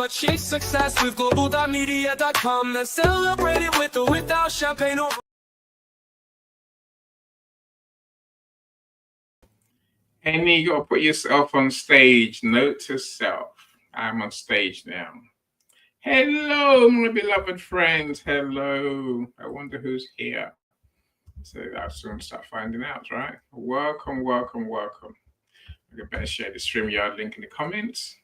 achieve success with Global.Media.com and celebrate it with or without champagne or... Henny, you gotta put yourself on stage. Note to self. I'm on stage now. Hello, my beloved friends. Hello. I wonder who's here. So I'll soon start finding out, right? Welcome, welcome, welcome. I better share the StreamYard link in the comments.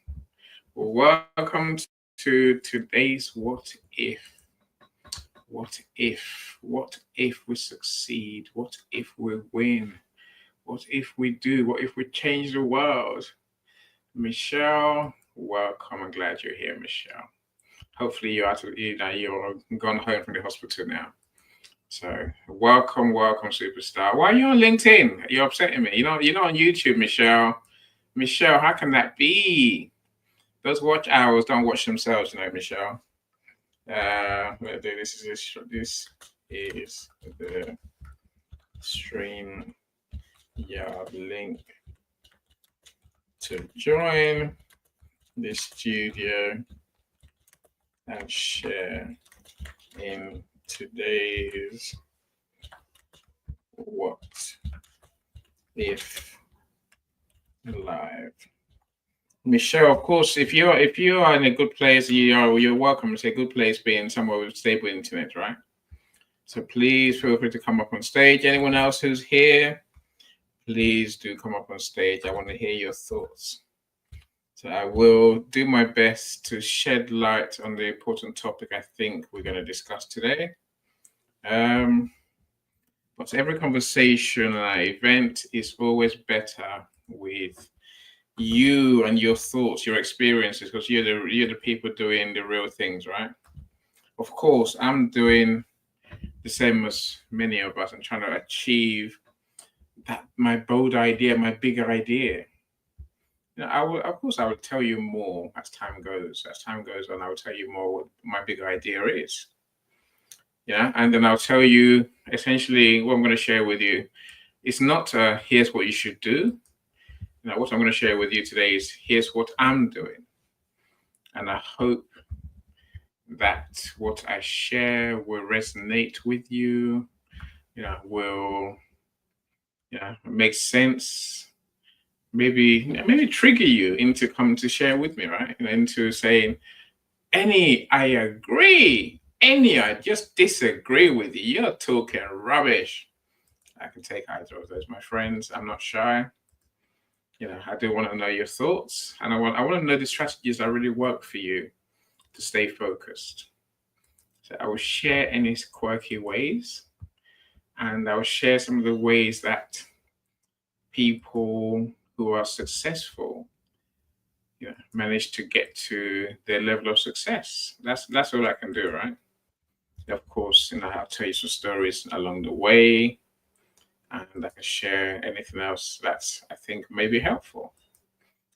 Welcome to today's What If. What if? What if we succeed? What if we win? What if we do? What if we change the world? Michelle, welcome. I'm glad you're here, Michelle. Hopefully you're gone home from the hospital now. So welcome, welcome, superstar. Why are you on LinkedIn? You're upsetting me. You're not on YouTube, Michelle. Michelle, how can that be? Those watch hours don't watch themselves, Michelle. This is the stream. Link to join the studio and share in today's What If live. Michelle, of course, if you are in a good place, you're welcome. It's a good place being somewhere with stable internet, right? So please feel free to come up on stage. Anyone else who's here, please do come up on stage. I want to hear your thoughts. So I will do my best to shed light on the important topic I think we're going to discuss today. But every conversation and event is always better with you and your thoughts, your experiences, because you're the people doing the real things, right? Of course, I'm doing the same as many of us. I'm trying to achieve that my bold idea, my bigger idea. I will tell you more as time goes. As time goes on, I will tell you more what my bigger idea is. Yeah, and then I'll tell you essentially what I'm going to share with you. It's not here's what you should do. What I'm going to share with you today is here's what I'm doing, and I hope that what I share will resonate with you. Will make sense. Maybe trigger you into coming to share with me, right? Into saying, I agree. I just disagree with you. You're talking rubbish. I can take either of those, my friends. I'm not shy. I do want to know your thoughts, and I want to know the strategies that really work for you to stay focused. So I will share any quirky ways, and I will share some of the ways that people who are successful manage to get to their level of success. That's all I can do, right? Of course, I'll tell you some stories along the way, and I can share anything else that's I think may be helpful.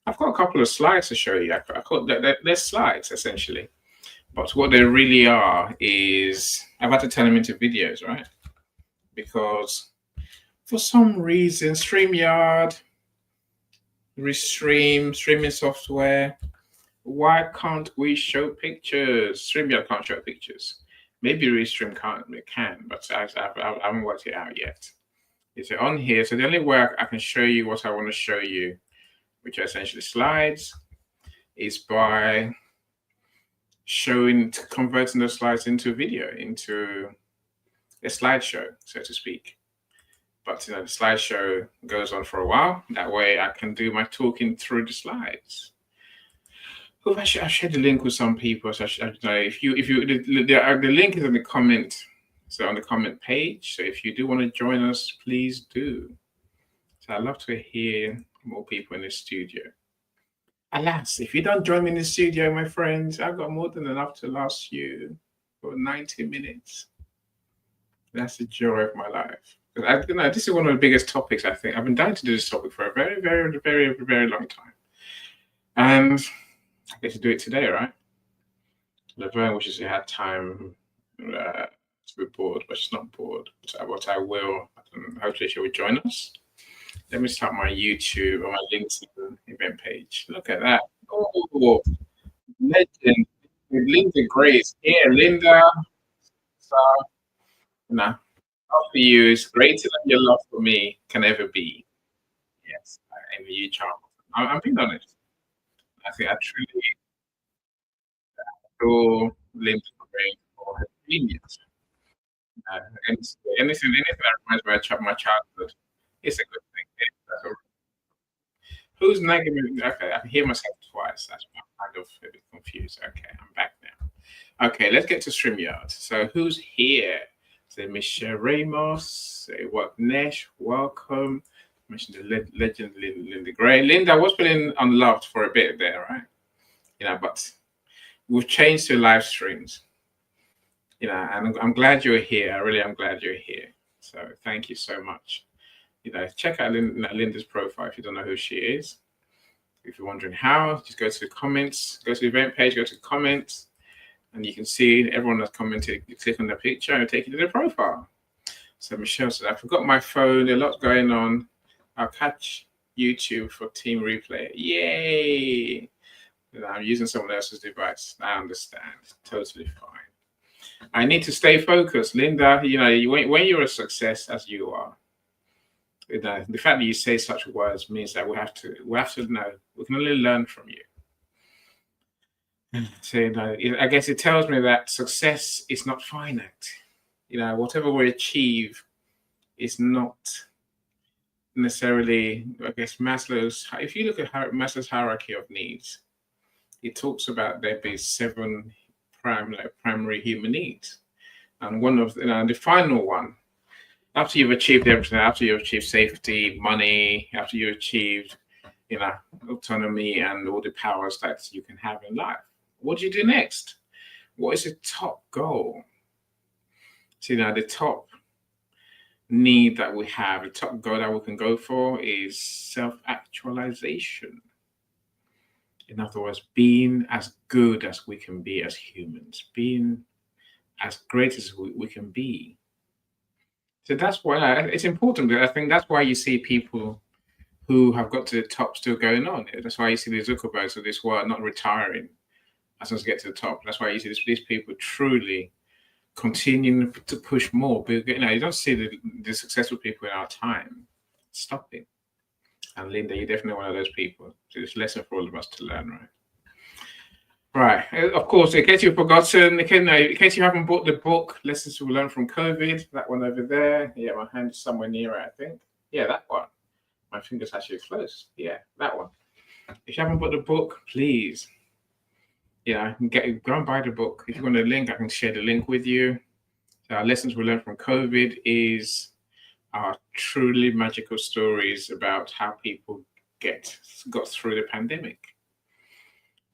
I've got a couple of slides to show you. I call they're slides essentially, but what they really are is I've had to turn them into videos, right? Because for some reason, StreamYard, streaming software, why can't we show pictures? StreamYard can't show pictures. Maybe Restream can, but I haven't worked it out yet. Is it on here? So the only way I can show you what I want to show you, which are essentially slides, is by converting those slides into video, into a slideshow, so to speak. But the slideshow goes on for a while. That way I can do my talking through the slides. I've shared the link with some people. So if you the link is in the comment, so on the comment page. So if you do want to join us, please do. So I'd love to hear more people in the studio. Alas, if you don't join me in the studio, my friends, I've got more than enough to last you for 90 minutes. That's the joy of my life. This is one of the biggest topics, I think. I've been dying to do this topic for a very, very, very, very long time. And I get to do it today, right? Laverne wishes she had time to be bored, but she's not bored. But I will. Hopefully she will join us. Let me start my YouTube or my LinkedIn event page. Look at that. Oh, Legend. Linda Grace here. Linda, so, love for you is greater than your love for me can ever be. Yes, I envy you, Charles. I'm being honest. I think I truly adore Linda Grace for her genius. Uh, and anything that reminds me of my childhood, it's a good thing. That's all. Who's nagging me? Okay, I can hear myself twice. That's why I'm kind of a bit confused. Okay, I'm back now. Okay, let's get to StreamYard. So who's here? Say Michelle Ramos. Say what Nesh, welcome. Mentioned the legend Linda Gray. Linda was feeling unloved for a bit there, right? But we've changed to live streams. And I'm glad you're here. I really am glad you're here. So thank you so much. Check out Linda's profile if you don't know who she is. If you're wondering how, just go to the comments, go to the event page, go to comments, and you can see everyone that's commented. You click on their picture and take you to their profile. So Michelle said, I forgot my phone. There's a lot going on. I'll catch YouTube for team replay. Yay! I'm using someone else's device. I understand. Totally fine. I need to stay focused. Linda, when you're a success as you are, the fact that you say such words means that we have to know. We can only learn from you. So I guess it tells me that success is not finite. Whatever we achieve is not necessarily. I guess Maslow's. If you look at Maslow's hierarchy of needs, it talks about there being 7 primary human needs, and one of the final one. After you've achieved everything, after you've achieved safety, money, after you've achieved, autonomy and all the powers that you can have in life, what do you do next? What is the top goal? So, the top need that we have, the top goal that we can go for is self-actualization. In other words, being as good as we can be as humans, being as great as we can be. So that's why it's important. I think that's why you see people who have got to the top still going on. That's why you see the Zuckerbergs of this world not retiring as us get to the top. That's why you see these people truly continuing to push more. But, you don't see the successful people in our time stopping. And Linda, you're definitely one of those people. So it's a lesson for all of us to learn, right? Right. Of course, in case you've forgotten, in case you haven't bought the book, Lessons to Learn from COVID, that one over there. Yeah, my hand is somewhere near it, I think. Yeah, that one. My finger's actually close. Yeah, that one. If you haven't bought the book, please. Go and buy the book. If you want a link, I can share the link with you. Our Lessons we Learned from COVID is our truly magical stories about how people got through the pandemic.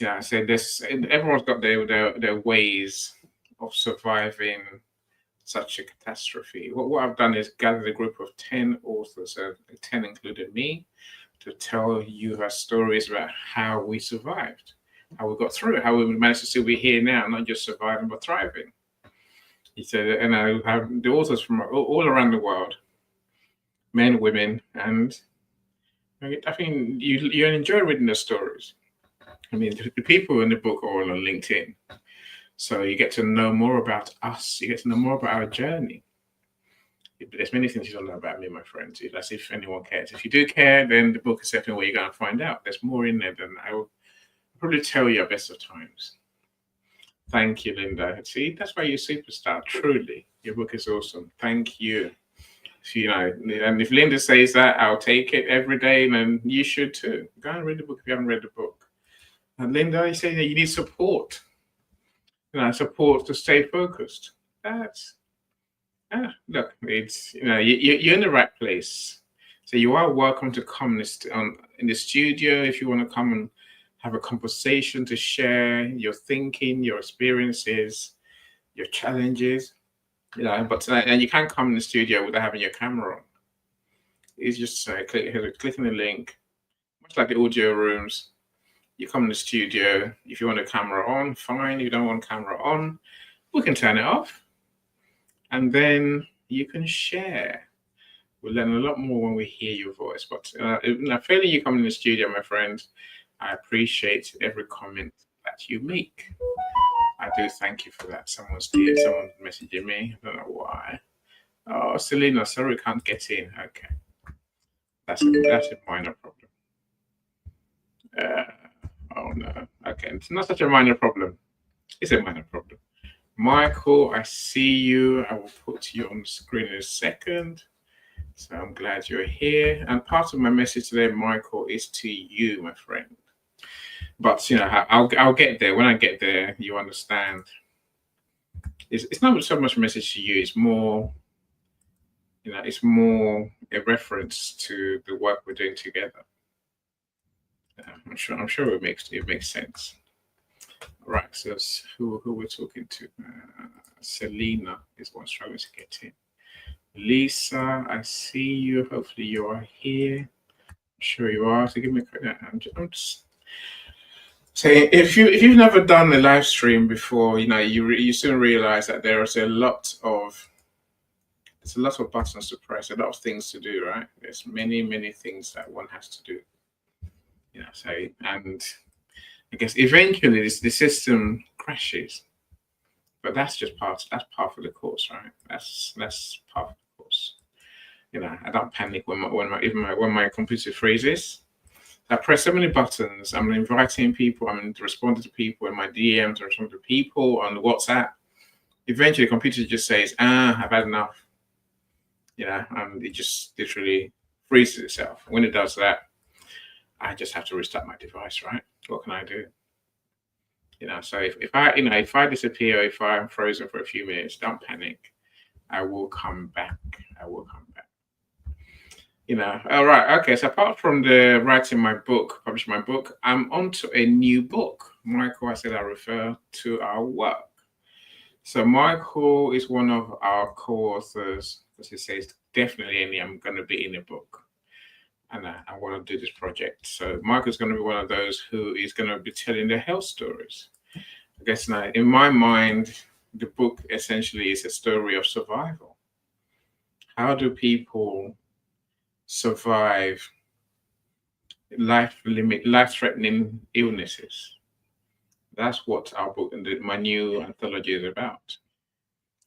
Yeah, so everyone's got their ways of surviving such a catastrophe. What I've done is gathered a group of 10 authors, 10 included me, to tell you our stories about how we survived, how we got through it, how we managed to still be here now, not just surviving but thriving. He said, and I have the authors from all around the world, men, women, and I think you enjoy reading the stories. I mean, the people in the book are all on LinkedIn. So you get to know more about us. You get to know more about our journey. There's many things you don't know about me, my friends. That's if anyone cares. If you do care, then the book is definitely where you're going to find out. There's more in there than I will probably tell you at best of times. Thank you, Linda. See, that's why you're a superstar. Truly, your book is awesome. Thank you. And if Linda says that, I'll take it every day, and you should too. Go and read the book if you haven't read the book. And Linda, you say that you need support. Support to stay focused. Look, it's you're in the right place. So you are welcome to come in the studio if you want to come and have a conversation to share your thinking, your experiences, your challenges. But and you can come in the studio without having your camera on. It's just clicking the link, much like the audio rooms. You come in the studio. If you want a camera on, fine. If you don't want camera on, we can turn it off. And then you can share. We'll learn a lot more when we hear your voice. But failing you coming in the studio, my friends, I appreciate every comment that that you make. I do thank you for that. Someone's messaging me. I don't know why. Oh, Selena, sorry, can't get in. Okay, that's a minor problem. Oh no. Okay, it's not such a minor problem. It's a minor problem. Michael, I see you. I will put you on the screen in a second. So I'm glad you're here. And part of my message today, Michael, is to you, my friend. But I'll get there. When I get there, you understand. It's not so much a message to you. It's more, it's more a reference to the work we're doing together. I'm sure it makes sense. Right. So who we're talking to? Selena is one struggling to get in. Lisa, I see you. Hopefully you are here. I'm sure you are. So give me a quick. I'm just saying, if you've never done a live stream before, you soon realize that there's a lot of buttons to press, a lot of things to do, right? There's many things that one has to do. So, and I guess eventually the system crashes, but that's part of the course, right? That's part of the course. I don't panic when my computer freezes. I press so many buttons. I'm inviting people. I'm responding to people in my DMs. I respond to people on WhatsApp. Eventually, the computer just says, I've had enough. And it just literally freezes itself. When it does that, I just have to restart my device, right? What can I do? So if I disappear, if I'm frozen for a few minutes, don't panic. I will come back. All right. Okay. So apart from the writing publishing my book, I'm onto a new book. Michael, I said I refer to our work. So Michael is one of our co-authors, as he says, definitely Amy, I'm going to be in a book. And I want to do this project. So Michael's going to be one of those who is going to be telling the health stories. I guess now, in my mind, the book essentially is a story of survival. How do people survive life-threatening illnesses? That's what our book and my new anthology is about.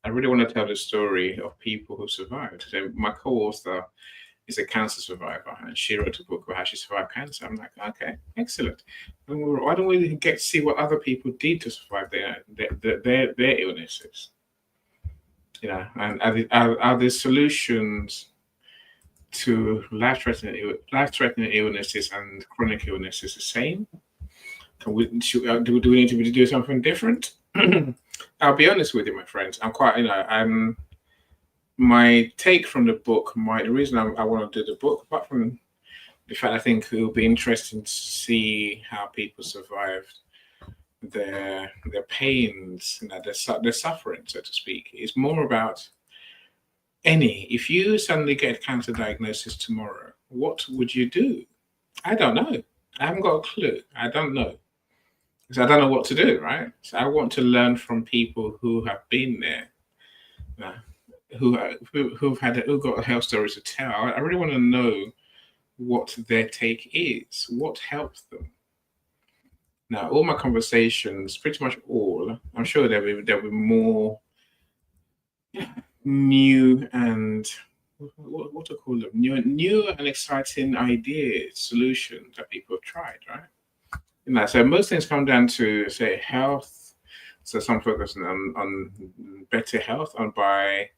I really want to tell the story of people who survived. So my co-author is a cancer survivor, and she wrote a book about how she survived cancer. I'm like, okay, excellent. Why don't we get to see what other people did to survive their illnesses? And are the solutions to life-threatening illnesses and chronic illnesses the same? Do we need to do something different? I'll be honest with you, my friends. I'm quite, my take from the book, the reason I want to do the book, apart from the fact I think it will be interesting to see how people survived their pains, their suffering, so to speak. It's more about if you suddenly get a cancer diagnosis tomorrow, what would you do? I don't know. I haven't got a clue. I don't know. Because I don't know what to do, right? So I want to learn from people who have been there, who've got health stories to tell. I really want to know what their take is, what helped them. Now, all my conversations, pretty much all, I'm sure there'll be more new and what to call them, new and exciting ideas, solutions that people have tried, right? So most things come down to, say, health. So some focus on better health and by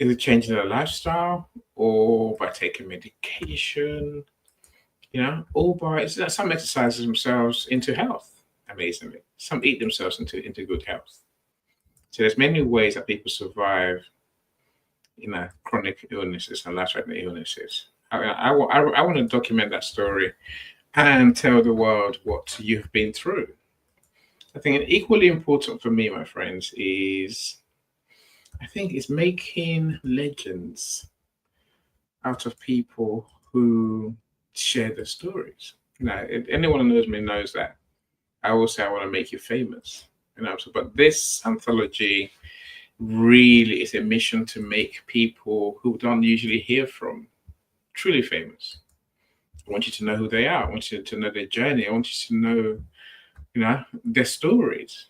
either changing their lifestyle or by taking medication, or by some exercises themselves into health. Amazingly, some eat themselves into good health. So there's many ways that people survive, chronic illnesses and life-threatening illnesses. I want to document that story and tell the world what you've been through. I think equally important for me, my friends, is making legends out of people who share their stories. Anyone who knows me knows that I always say I want to make you famous. But this anthology really is a mission to make people who don't usually hear from truly famous. I want you to know who they are. I want you to know their journey. I want you to know, their stories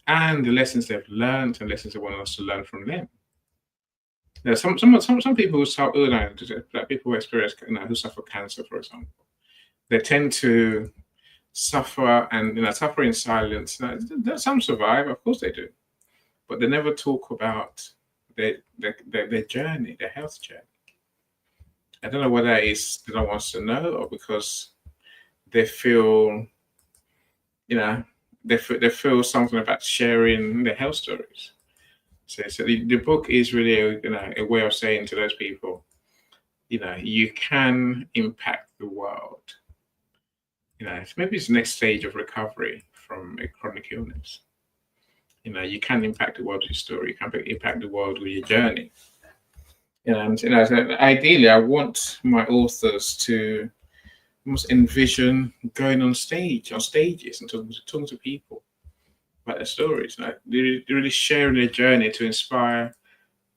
and the lessons they've learned and lessons they want us to learn from them. Some people like people who experience, who suffer cancer, for example, they tend to suffer and suffer in silence. Some survive, of course they do, but they never talk about their journey, their health journey. I don't know whether it's they don't want us to know or because they feel, they feel something about sharing their health stories. So the book is really a way of saying to those people, you can impact the world. Maybe it's the next stage of recovery from a chronic illness. You can impact the world with your story. You can impact the world with your journey. And so ideally, I want my authors to almost envision going on stages, and talking to people about their stories. They're really sharing their journey to inspire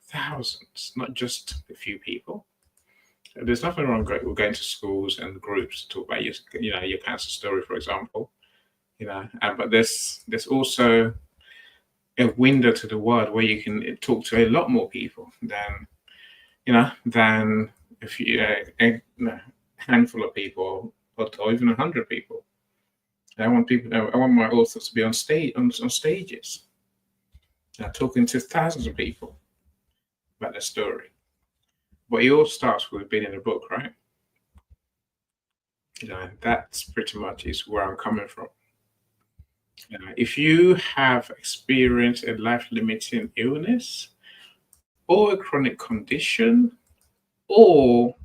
thousands, not just a few people. There's nothing wrong with going to schools and groups to talk about your cancer story, for example. But there's also a window to the world where you can talk to a lot more people than if you a handful of people or even 100 people. I want my authors to be on stages, talking to thousands of people about their story. But it all starts with being in a book, right? That's pretty much is where I'm coming from. If you have experienced a life-limiting illness or a chronic condition, or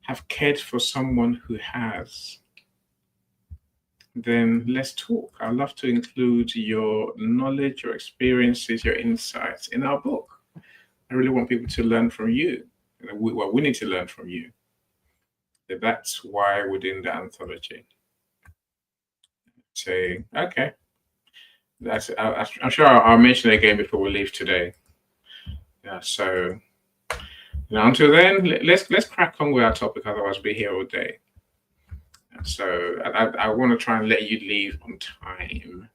have cared for someone who has, then let's talk. I'd love to include your knowledge, your experiences, your insights in our book. I really want people to learn from you. We need to learn from you. That's why we're doing the anthology. So, okay. I'm sure I'll mention it again before we leave today. So until then, let's crack on with our topic. Otherwise, we'll be here all day. So I want to try and let you leave on time.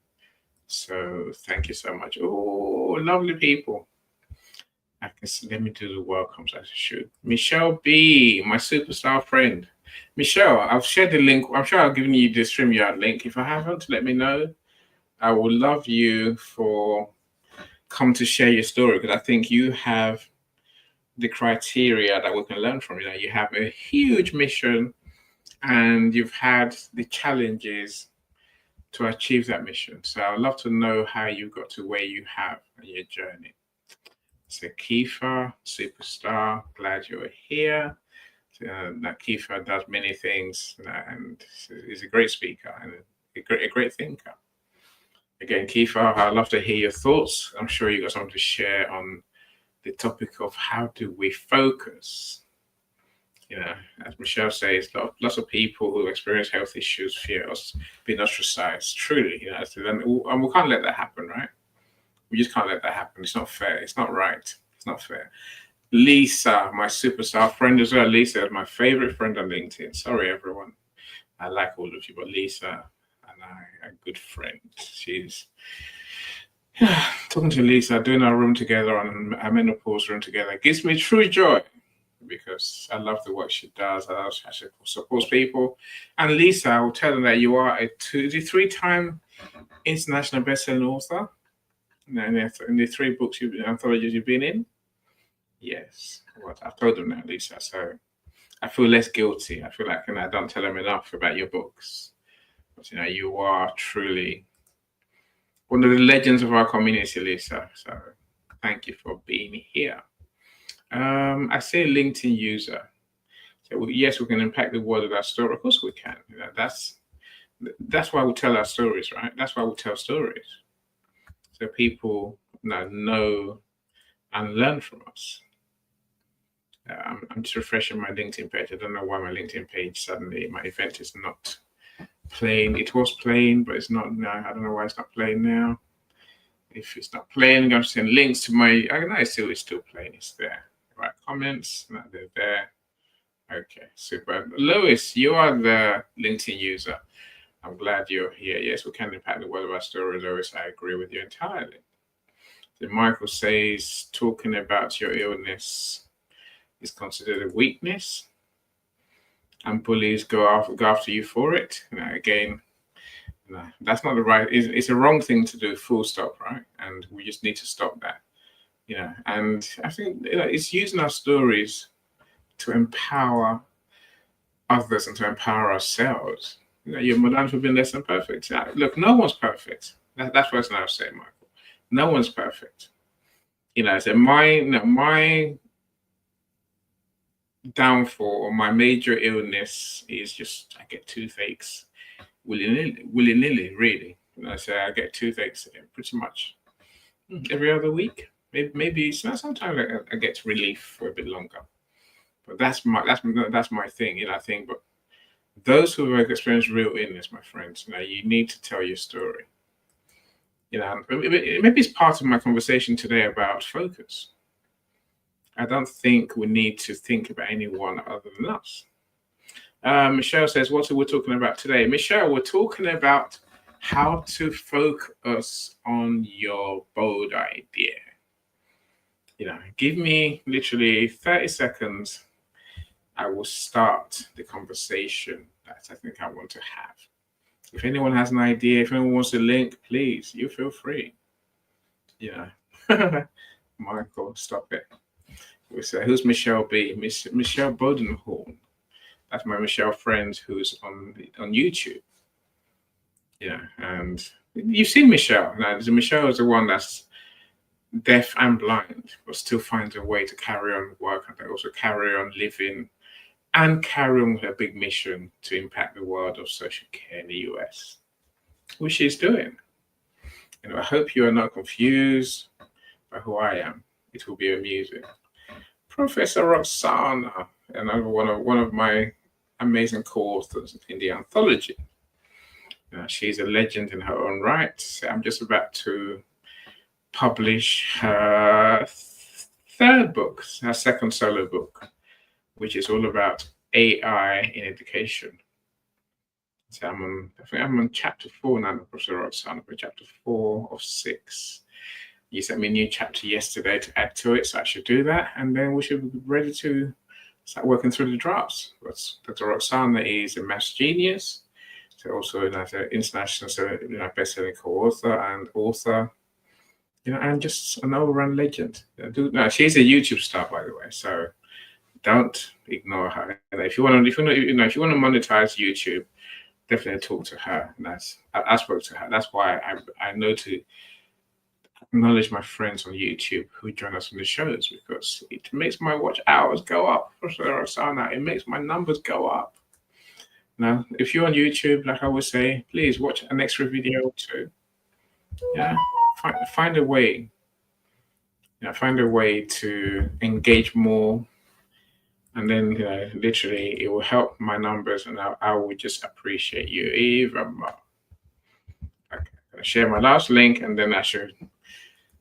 So thank you so much. Oh, lovely people. Let me do the welcomes as I should. Michelle B, my superstar friend. Michelle, I've shared the link. I'm sure I've given you the StreamYard link. If I haven't, let me know. I would love you for come to share your story, because I think you have the criteria that we can learn from. You have a huge mission and you've had the challenges to achieve that mission. So I'd love to know how you got to where you have in your journey. So Kiefer, superstar, glad you're here. Kiefer does many things and is a great speaker and a great thinker. Again, Kiefer, I'd love to hear your thoughts. I'm sure you got something to share on the topic of how do we focus. As Michelle says, lots of people who experience health issues fear us being ostracized. Truly, and we can't let that happen, right? We just can't let that happen. It's not fair. It's not right. It's not fair. Lisa, my superstar friend as well. Lisa is my favorite friend on LinkedIn. Sorry, everyone. I like all of you, but Lisa and I are good friends. She's talking to Lisa, doing our room together, on our menopause room together, gives me true joy, because I love the work she does. I love how she supports people. And Lisa, I will tell them that you are a 3-time international best-selling author. In the 3 books, anthologies you've been in. Yes, well, I've told them now, Lisa. So I feel less guilty. I feel like I don't tell them enough about your books. But you are truly one of the legends of our community, Lisa. So thank you for being here. I say LinkedIn user. So yes, we can impact the world with our story. Of course we can. That's why we tell our stories, right? That's why we tell stories. So people know and learn from us. I'm just refreshing my LinkedIn page. I don't know why my LinkedIn page suddenly, my event is not playing. It was playing, but it's not now. I don't know why it's not playing now. If it's not playing, I'm going to send links to my. I know it's still playing. It's there. Right, comments. No, they're there. Okay, super. Lois, you are the LinkedIn user. I'm glad you're here. Yes, we can impact the world of our stories. Always, I agree with you entirely. So Michael says, talking about your illness is considered a weakness, and bullies go after you for it. Again, no, that's not the right. It's a wrong thing to do. Full stop. Right, and we just need to stop that. And I think it's using our stories to empower others and to empower ourselves. Your madams have been less than perfect. Look, no one's perfect. That's what I was saying, Michael. No one's perfect. So my downfall or my major illness is just I get toothaches willy-nilly, really. So I get toothaches pretty much every other week. Maybe sometimes I get relief for a bit longer. But that's my thing. I think, but those who have experienced real illness, my friends, you need to tell your story. Maybe it's part of my conversation today about focus. I don't think we need to think about anyone other than us. Michelle says, what are we talking about today? Michelle, we're talking about how to focus on your bold idea. Give me literally 30 seconds. I will start the conversation that I think I want to have. If anyone has an idea, if anyone wants a link, please, you feel free. Michael, stop it. We say, who's Michelle B? Michelle Bodenhorn. That's my Michelle friend who's on YouTube. And you've seen Michelle. Now, Michelle is the one that's deaf and blind, but still finds a way to carry on work and also carry on living and carry on with her big mission to impact the world of social care in the US, which she's doing. I hope you are not confused by who I am. It will be amusing. Professor Roxana, another one of my amazing co-authors in the anthology. She's a legend in her own right. I'm just about to publish her third book, her second solo book, which is all about AI in education. So I think I'm on chapter 4 now, Professor Roxana, but chapter 4 of 6. You sent me a new chapter yesterday to add to it, so I should do that, and then we should be ready to start working through the drafts. Dr. Roxana is a maths genius, so also an international best-selling co-author and author, and just an all-round legend. She's a YouTube star, by the way, so don't ignore her. If you want to monetize YouTube, definitely talk to her. And I spoke to her. That's why I know to acknowledge my friends on YouTube who join us on the shows, because it makes my watch hours go up. It makes my numbers go up. Now, if you're on YouTube, like I would say, please watch an extra video or two. Find a way. Find a way to engage more. And then, literally, it will help my numbers, and I will just appreciate you even more. Okay, I'm going to share my last link, and then I should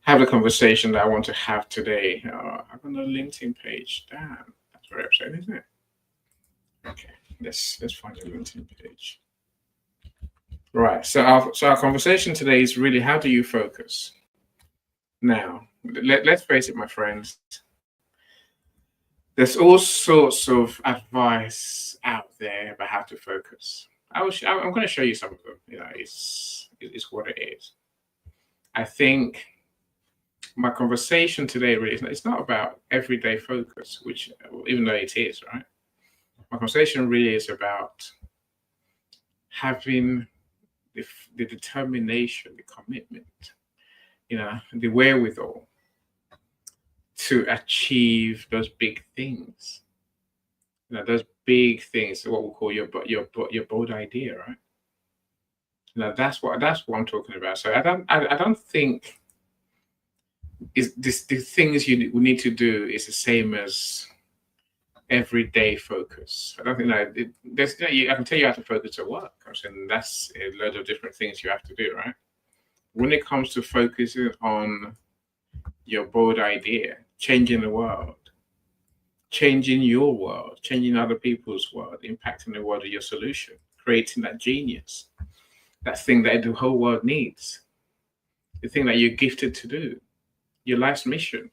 have the conversation that I want to have today. I've got no LinkedIn page. Damn, that's very upsetting, isn't it? Okay, let's find a LinkedIn page. Right. So our conversation today is really, how do you focus? Now, let's face it, my friends. There's all sorts of advice out there about how to focus. I'm going to show you some of them. It's what it is. I think my conversation today really it's not about everyday focus, which even though it is, right? My conversation really is about having the determination, the commitment, the wherewithal to achieve those big things. Those big things, what we call your bold idea, right? That's what I'm talking about. So I don't think the things you need to do is the same as everyday focus. I don't think I can tell you how to focus at work. I'm saying that's a load of different things you have to do, right? When it comes to focusing on your bold idea, changing the world, changing your world, changing other people's world, impacting the world of your solution, creating that genius. that thing that the whole world needs, the thing that you're gifted to do, your life's mission.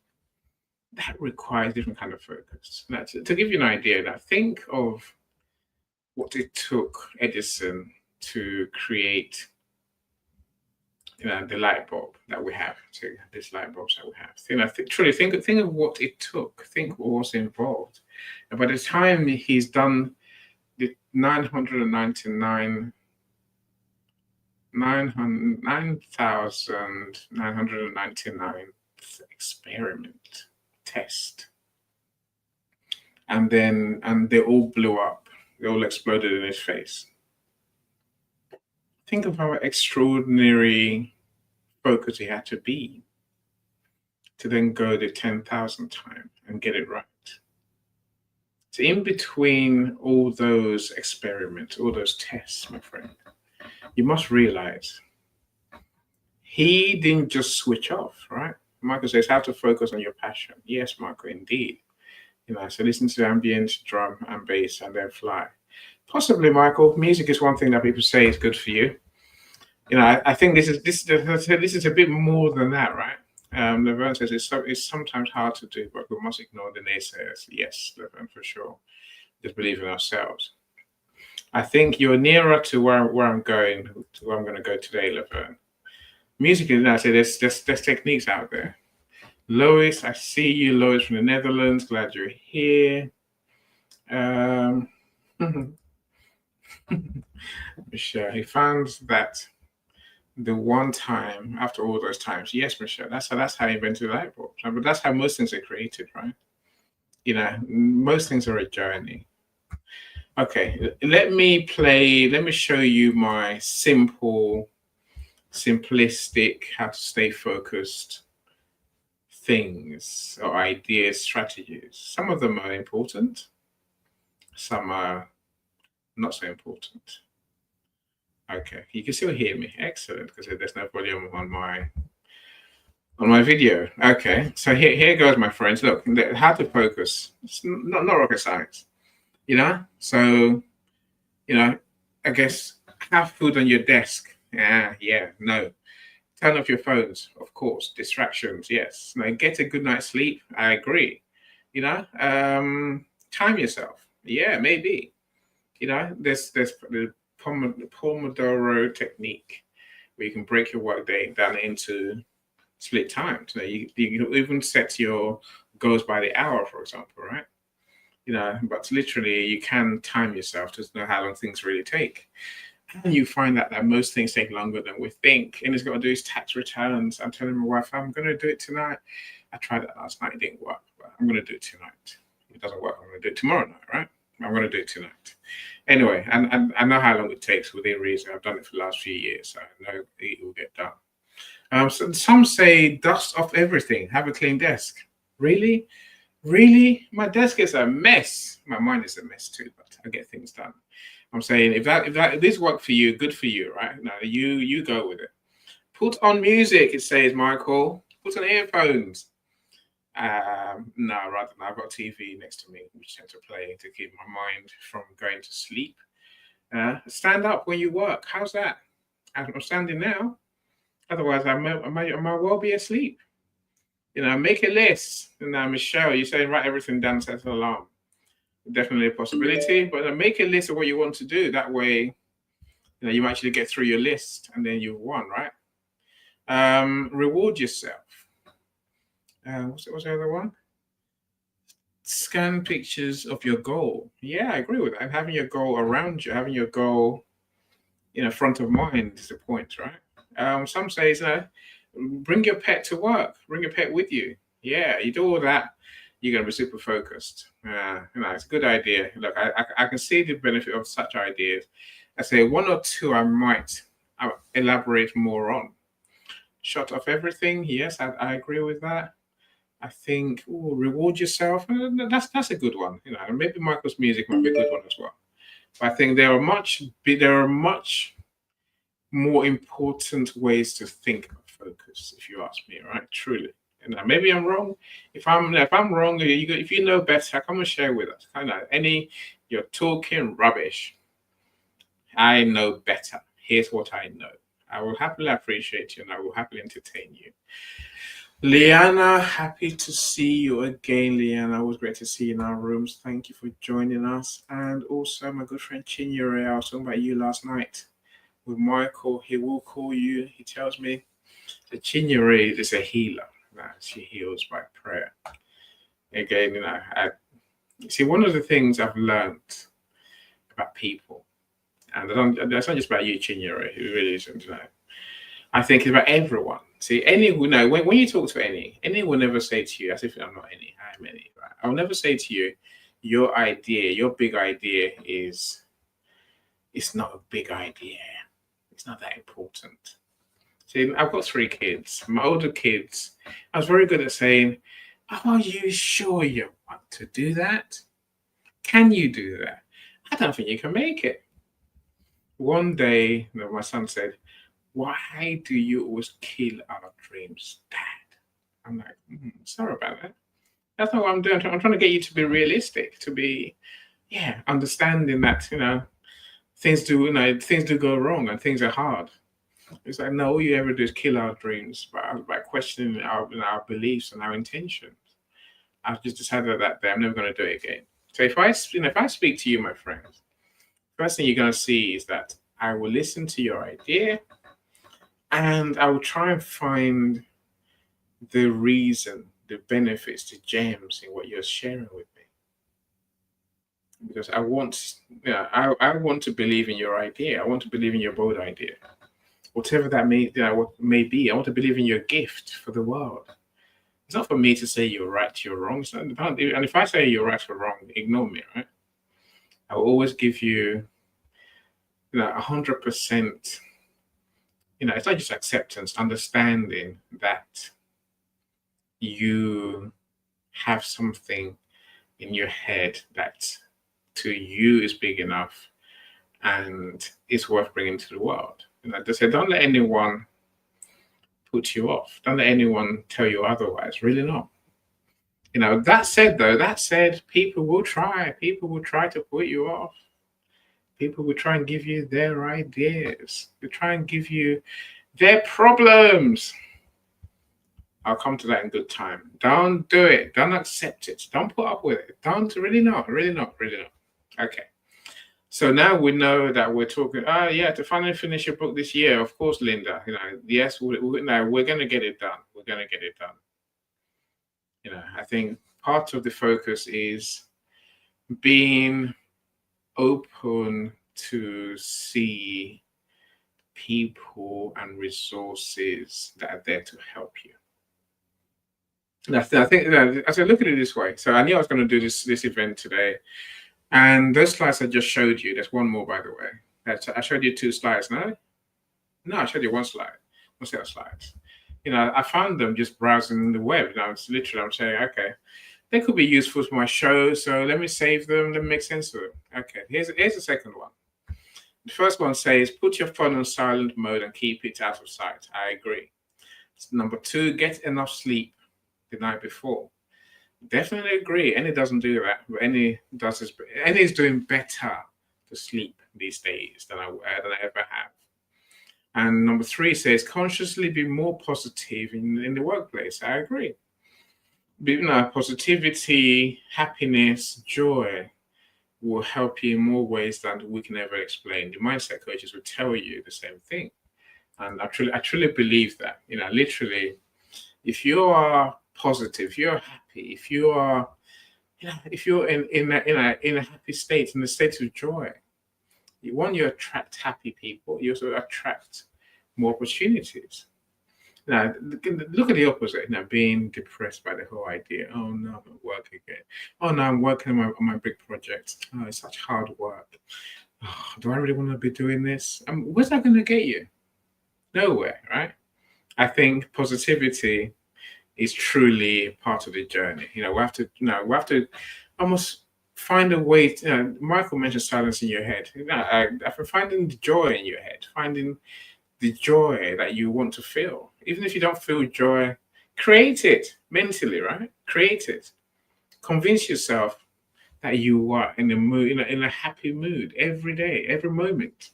That requires different kind of focus. Now, to give you an idea, now think of what it took Edison to create, the light bulb that we have. So these light bulbs that we have. Truly think of what it took. Think what was involved. And by the time he's done the 9,999 experiment test, and they all blew up. They all exploded in his face. Think of how extraordinary focus he had to be to then go the 10,000th time and get it right. So in between all those experiments, all those tests, my friend, you must realize he didn't just switch off, right? Michael says, how to focus on your passion. Yes, Michael, indeed. So listen to ambient, drum and bass, and then fly. Possibly, Michael, music is one thing that people say is good for you. I think this is a bit more than that, right? Laverne says it's sometimes hard to do, but we must ignore the naysayers. Yes, Laverne, for sure. Just believe in ourselves. I think you're nearer to where I'm going, to where I'm going to go today, Laverne. Music is now, there's techniques out there. Lois, I see you, Lois from the Netherlands. Glad you're here. Michelle, he found that the one time after all those times. Yes, Michelle, that's how he invented the light bulb. But that's how most things are created, right? Most things are a journey. Okay, let me show you my simplistic how to stay focused things or ideas, strategies. Some of them are important, some are not so important. Okay, you can still hear me. Excellent, because there's no volume on my video. Okay, so here goes, my friends. Look, how to focus. It's not rocket science, So, I guess have food on your desk. No. Turn off your phones, of course. Distractions, yes. Now get a good night's sleep. I agree. Time yourself. Yeah, maybe. There's the Pomodoro technique where you can break your workday down into split time. So you can even set your goals by the hour, for example, right? But literally you can time yourself to know how long things really take. And you find that most things take longer than we think. And it's got to do his tax returns. I'm telling my wife, I'm going to do it tonight. I tried that last night. It didn't work, but I'm going to do it tonight. If it doesn't work, I'm going to do it tomorrow night, right? I'm going to do it tonight. Anyway, and I know how long it takes within reason. I've done it for the last few years, so I know it will get done. So some say dust off everything. Have a clean desk. Really? Really? My desk is a mess. My mind is a mess too, but I get things done. I'm saying if this worked for you, good for you, right? No, you go with it. Put on music, it says, Michael. Put on earphones. No, rather than I've got TV next to me, which tend to play to keep my mind from going to sleep. Stand up when you work. How's that? I'm standing now. Otherwise, I might well be asleep. Make a list. Michelle, you're saying write everything down, set an alarm. Definitely a possibility, but make a list of what you want to do. That way, you actually get through your list and then you've won, right? Reward yourself. What's the other one? Scan pictures of your goal. Yeah, I agree with that. And having your goal around you, having your goal, front of mind is the point, right? Some say, bring your pet to work. Bring your pet with you. Yeah, you do all that, you're going to be super focused. It's a good idea. Look, I can see the benefit of such ideas. I say one or two I might elaborate more on. Shut off everything. Yes, I agree with that. I think reward yourself. That's a good one. Maybe Michael's music might be a good one as well. But I think there are much more important ways to think of focus, if you ask me, right? Truly. And maybe I'm wrong. If I'm wrong, if you know better, come and share with us. You're talking rubbish. I know better. here's what I know. I will happily appreciate you and I will happily entertain you. Liana, happy to see you again, Liana. Always great to see you in our rooms. Thank you for joining us. And also my good friend Chinyere, I was talking about you last night with Michael. He will call you. He tells me that Chinyere is a healer. That she heals by prayer. Again, I see one of the things I've learned about people, and that's not just about you, Chinyere. It really isn't. I think it's about everyone. See, when you talk to any will never say to you, as if I'm not any, I'm any, right? I'll never say to you, your idea, your big idea it's not a big idea. It's not that important. See, I've got 3 kids. My older kids, I was very good at saying, are you sure you want to do that? Can you do that? I don't think you can make it. One day, my son said, why do you always kill our dreams, Dad? I'm like, sorry about that. That's not what I'm doing. I'm trying to get you to be realistic, to be, understanding that, things do go wrong and things are hard. It's like, no, all you ever do is kill our dreams by questioning our beliefs and our intentions. I've just decided that day I'm never going to do it again. So if I speak to you, my friends, first thing you're going to see is that I will listen to your idea and I will try and find the reason, the benefits, the gems in what you're sharing with me. Because I want to believe in your idea. I want to believe in your bold idea. Whatever that may be, I want to believe in your gift for the world. It's not for me to say you're right, you're wrong. And if I say you're right or wrong, ignore me, right? I will always give you, 100%. It's not just acceptance, understanding that you have something in your head that to you is big enough and it's worth bringing to the world. They say, don't let anyone put you off. Don't let anyone tell you otherwise. Really not. That said, people will try. People will try to put you off. People will try and give you their ideas. They try and give you their problems. I'll come to that in good time. Don't do it. Don't accept it. Don't put up with it. Don't really not. Okay. So now we know that we're talking. To finally finish your book this year, of course, Linda. Yes, we're going to get it done. We're going to get it done. I think part of the focus is being open to see people and resources that are there to help you. And I think as I look at it this way, so I knew I was going to do this event today, and those slides I just showed you. There's one more, by the way. I showed you 2 slides. No, I showed you 1 slide. 1 set of slides. I found them just browsing the web. I'm saying, okay, they could be useful for my show, so let me save them. Let me make sense of them. Okay, here's the second one. The first one says, put your phone on silent mode and keep it out of sight. I agree. Number 2, get enough sleep the night before. Definitely agree. Any doesn't do that, but any is doing better to sleep these days than I ever have. And number 3 says, consciously be more positive in the workplace. I agree. Positivity, happiness, joy will help you in more ways than we can ever explain. The mindset coaches will tell you the same thing. And I truly believe that. Literally, if you are positive, if you're happy, if you are, if you're in a happy state, in a state of joy, you attract happy people. You also attract more opportunities. Now, look at the opposite. Now, being depressed by the whole idea. Oh no, I'm at work again. Oh no, I'm working on my big project. Oh, it's such hard work. Oh, do I really want to be doing this? Where's that going to get you? Nowhere, right? I think positivity is truly part of the journey. We have to almost find a way. Michael mentioned silence in your head. Finding the joy in your head, finding the joy that you want to feel. Even if you don't feel joy, create it mentally, right? Create it. Convince yourself that you are in a mood, in a happy mood every day, every moment.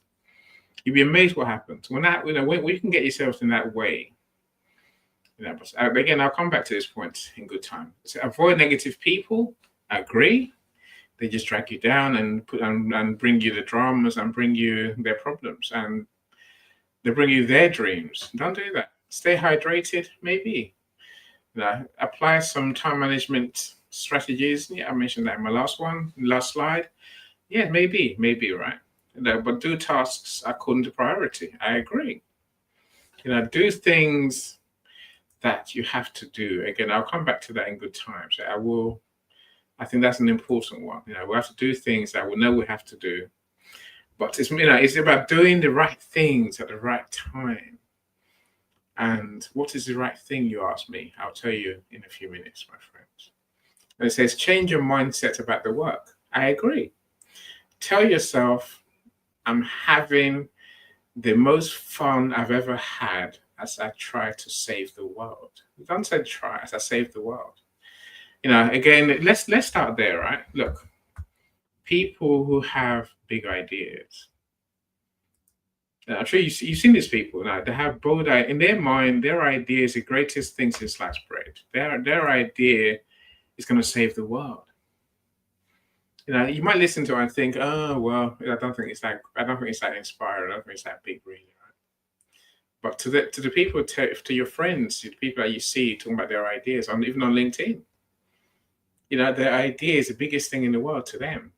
You'd be amazed what happens when that, when you can get yourself in that way. But again, I'll come back to this point in good time. So avoid negative people. I agree. They just drag you down and and bring you the dramas and bring you their problems and they bring you their dreams. Don't do that. Stay hydrated, maybe. Apply some time management strategies. Yeah, I mentioned that in my last slide. Yeah, maybe, right? But do tasks according to priority. I agree. Do things that you have to do. Again, I'll come back to that in good time. So I think that's an important one. We have to do things that we know we have to do. But it's about doing the right things at the right time. And what is the right thing, you ask me? I'll tell you in a few minutes, my friends. And it says, change your mindset about the work. I agree. Tell yourself, I'm having the most fun I've ever had as I try to save the world. Don't say try, as I save the world. Again, let's start there, right? Look, people who have big ideas. I'm sure you've seen these people. They have bold ideas. In their mind, their idea is the greatest thing since sliced bread. Their idea is going to save the world. You might listen to it and think, oh well, I don't think it's that inspiring. I don't think it's that big, really. Right? But to the people, to your friends, to the people that you see talking about their ideas, even on LinkedIn, their idea is the biggest thing in the world to them.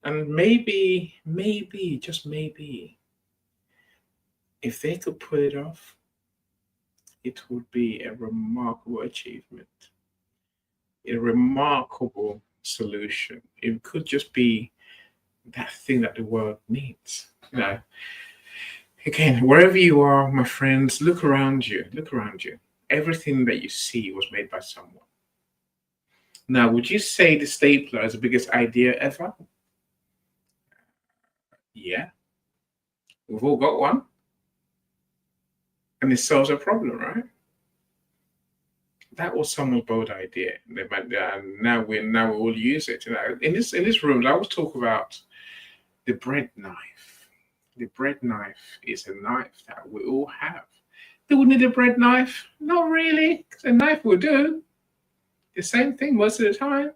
And maybe, just maybe, if they could pull it off, it would be a remarkable achievement, a remarkable solution. It could just be that thing that the world needs. Again, wherever you are, my friends, look around you. Everything that you see was made by someone. Now, would you say the stapler is the biggest idea ever? Yeah. We've all got one. And it solves a problem, right? That was someone's bold idea. And now we all use it. In this room, I always talk about the bread knife. The bread knife is a knife that we all have. Do we need a bread knife? Not really, because a knife will do the same thing most of the time.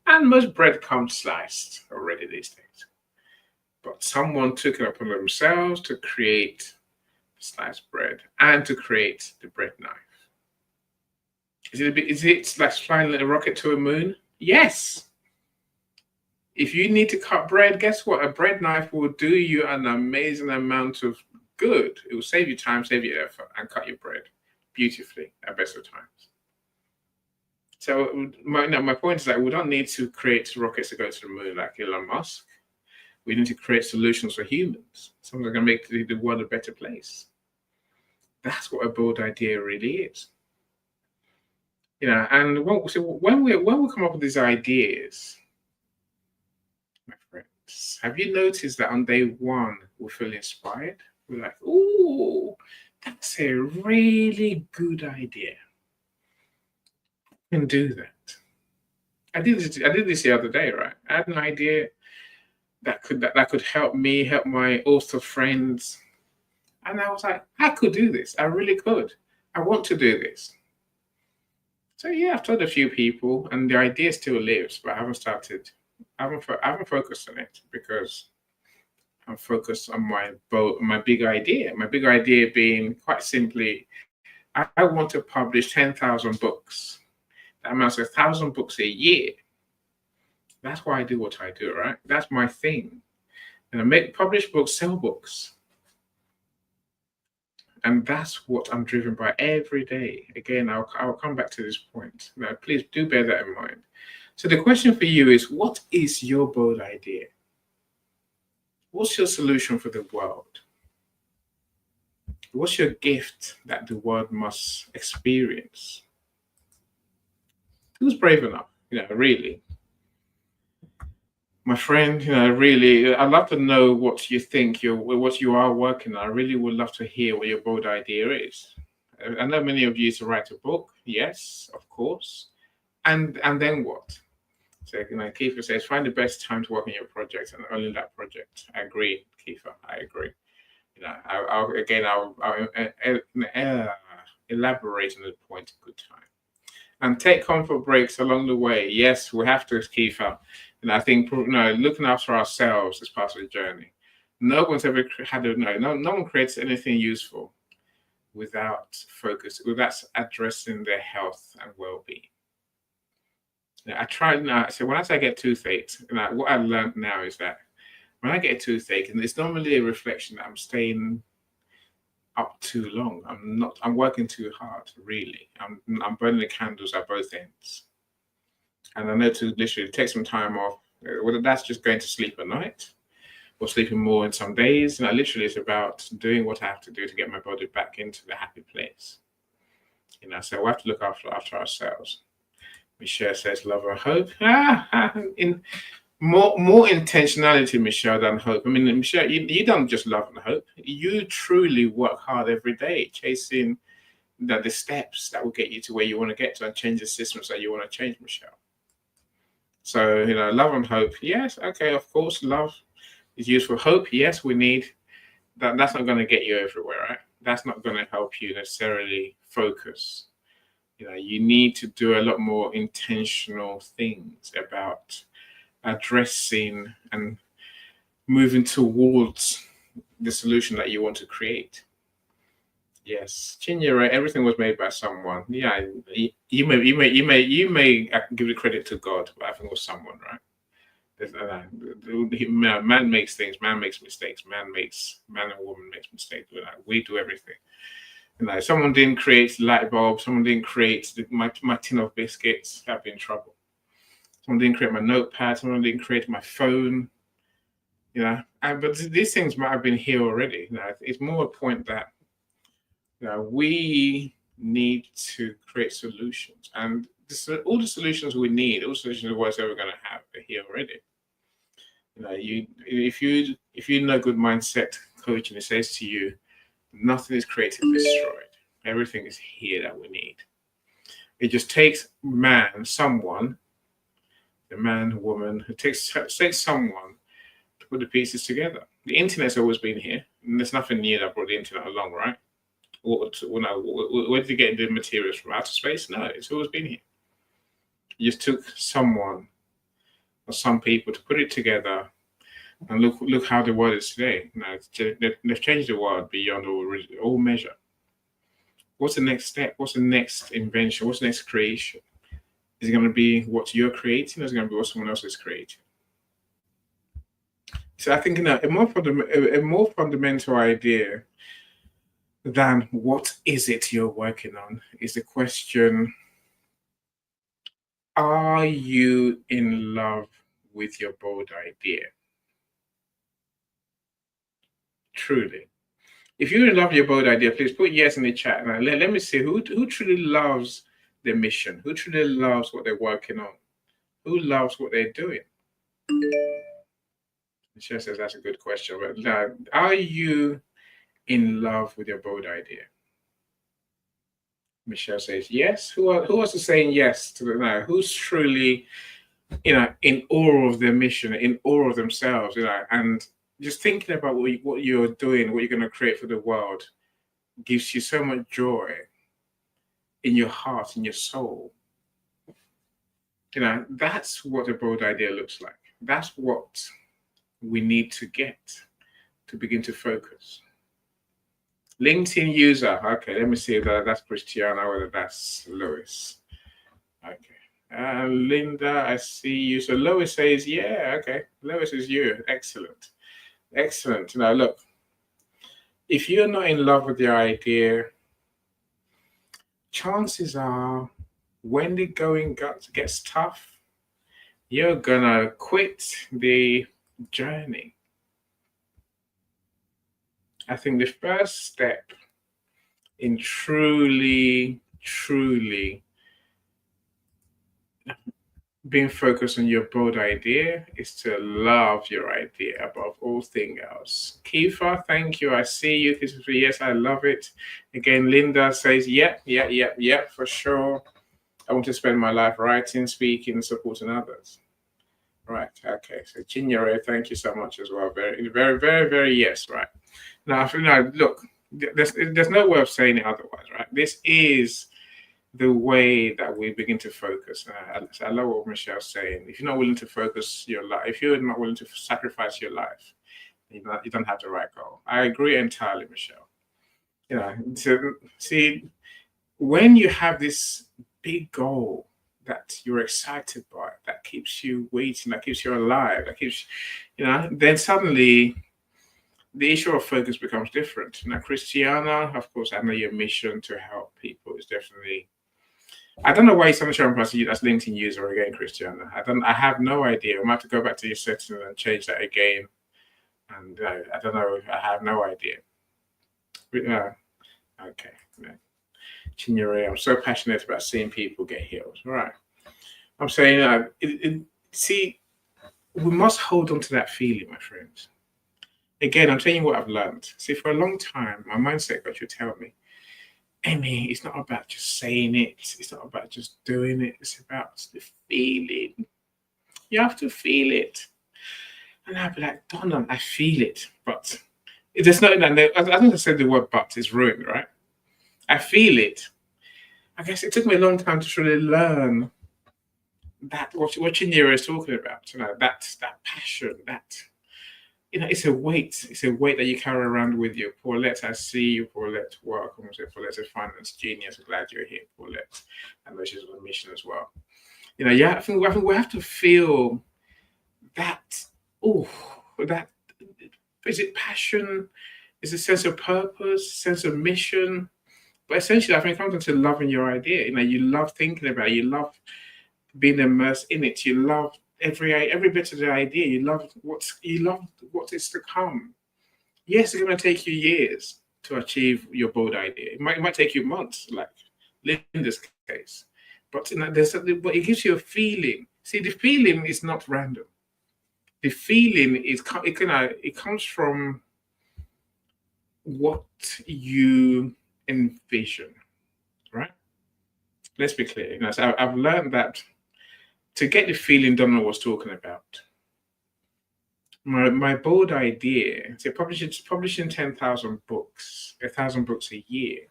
And most bread comes sliced already these days. But someone took it upon themselves to create sliced bread and to create the bread knife. Is it like flying a rocket to a moon? Yes. If you need to cut bread, guess what? A bread knife will do you an amazing amount of good. It will save you time, save you effort, and cut your bread beautifully at best of times. So my point is that we don't need to create rockets to go to the moon like Elon Musk. We need to create solutions for humans. Something that's going to make the world a better place. That's what a bold idea really is. And when we come up with these ideas, my friends, have you noticed that on day one we feel inspired? We're like, "Ooh, that's a really good idea. I can do that." I did this the other day, right? I had an idea that could help me, help my author friends, and I was like, I could do this. I really could. I want to do this. So yeah, I've told a few people, and the idea still lives, but I haven't started. I haven't focused on it because I'm focused on my big idea. My big idea being quite simply, I want to publish 10,000 books. That amounts to 1,000 books a year. That's why I do what I do, right? That's my thing. And publish books, sell books. And that's what I'm driven by every day. Again, I'll come back to this point. Now, please do bear that in mind. So the question for you is, what is your bold idea? What's your solution for the world? What's your gift that the world must experience? Who's brave enough? Really. My friend, really, I'd love to know what you think, what you are working on. I really would love to hear what your bold idea is. I know many of you used to write a book. Yes, of course. And then what? So, Kiefer says, find the best time to work on your project and only that project. I agree, Kiefer. I agree. I'll elaborate on the point a good time. And take comfort breaks along the way. Yes, we have to, Kiefer. And I think looking after ourselves is part of the journey. No one's ever had no one creates anything useful without focus, without addressing their health and well-being. I try now. So when I get toothache, what I learned now is that when I get a toothache, and it's normally a reflection that I'm staying up too long. I'm working too hard, really. I'm burning the candles at both ends. And I know to literally take some time off, whether that's just going to sleep at night or sleeping more in some days. Literally it's about doing what I have to do to get my body back into the happy place. So we have to look after ourselves. Michelle says, love and hope. In more intentionality, Michelle, than hope. I mean, Michelle, you don't just love and hope. You truly work hard every day, chasing the steps that will get you to where you want to get to and change the systems that you want to change, Michelle. So, love and hope. Yes, okay, of course, love is useful. Hope, yes, we need that. That's not going to get you everywhere, right? That's not going to help you necessarily focus. You need to do a lot more intentional things about addressing and moving towards the solution that you want to create. Yes, Chinyere, everything was made by someone. Yeah, you may give the credit to God, but I think it was someone, right? Man makes things, man makes mistakes, man and woman makes mistakes. We do everything. Someone didn't create light bulbs, someone didn't create my tin of biscuits, I'd be in trouble. Someone didn't create my notepad, someone didn't create my phone. But these things might have been here already. It's more a point that we need to create solutions, and all the solutions we need, all the solutions the world's ever going to have, are here already. If you know good mindset coaching, it says to you, nothing is created and destroyed. Everything is here that we need. It just takes someone, the man, woman, it takes someone to put the pieces together. The internet's always been here, and there's nothing new that brought the internet along, right? Where did you get the materials from? Outer space? No, it's always been here. You just took someone or some people to put it together, and look how the world is today. They've changed the world beyond all measure. What's the next step? What's the next invention? What's the next creation? Is it going to be what you're creating, or is it going to be what someone else is creating? So I think a more fundamental idea than what is it you're working on is the question, are you in love with your bold idea? Truly. If you're in love with your bold idea, please put yes in the chat. Now, let me see who truly loves their mission, who truly loves what they're working on, who loves what they're doing. Michelle says that's a good question. But are you in love with your bold idea? Michelle says yes. Who else is saying yes to the now? Who's truly, in awe of their mission, in awe of themselves, and just thinking about what you're doing, what you're going to create for the world, gives you so much joy in your heart, in your soul. That's what a bold idea looks like. That's what we need to get to begin to focus. LinkedIn user. Okay, let me see if that's Christiana or whether that's Lois. Okay. Linda, I see you. So Lois says, yeah, okay. Lois is you. Excellent. Excellent. Now, look, if you're not in love with your idea, chances are when the going gets tough, you're going to quit the journey. I think the first step in truly being focused on your bold idea is to love your idea above all things else. Kiefer, thank you. I see you. Yes, I love it. Again, Linda says, yep, for sure. I want to spend my life writing, speaking, and supporting others. Right. Okay. So Chinyere, thank you so much as well. Very, very, very, very yes. Right. Now, I feel like, look, there's no way of saying it otherwise, right? This is the way that we begin to focus. I love what Michelle's saying. If you're not willing to focus your life, if you're not willing to sacrifice your life, you don't have the right goal. I agree entirely, Michelle. You know, to see when you have this big goal that you're excited by, that keeps you waiting, that keeps you alive, that keeps, then suddenly the issue of focus becomes different. Now, Christiana, of course, I know your mission to help people is definitely. I don't know why someone showing us you as LinkedIn user again, Christiana. I have no idea. I might have to go back to your settings and change that again. And I don't know. I have no idea. Okay. No. Chinyere, I'm so passionate about seeing people get healed. Right. I'm saying, see, we must hold on to that feeling, my friends. Again, I'm telling you what I've learned. See, for a long time, my mindset got you tell me, Amy, it's not about just saying it. It's not about just doing it. It's about the feeling. You have to feel it. And I'd be like, Donna, I feel it. But there's no, I think I said the word but is ruined, right? I feel it. I guess it took me a long time to really learn that what Chinyere is talking about. That passion, that it's a weight. It's a weight that you carry around with you. Paulette, I see you. Paulette, welcome. Paulette, a finance genius. Glad you're here, Paulette. I know she's on a mission as well. Yeah, I think we have to feel that. Oh, that is it. Passion is a sense of purpose, sense of mission. But essentially, I think it comes into loving your idea. You love thinking about it. You love being immersed in it. You love every bit of the idea. You love what is to come. Yes, it's going to take you years to achieve your bold idea. It might take you months, like Linda's case. But but it gives you a feeling. See, the feeling is not random. The feeling it comes from what you envision, right? Let's be clear. So I've learned that to get the feeling Donna was talking about. My bold idea, so publishing 10,000 books, 1,000 books a year.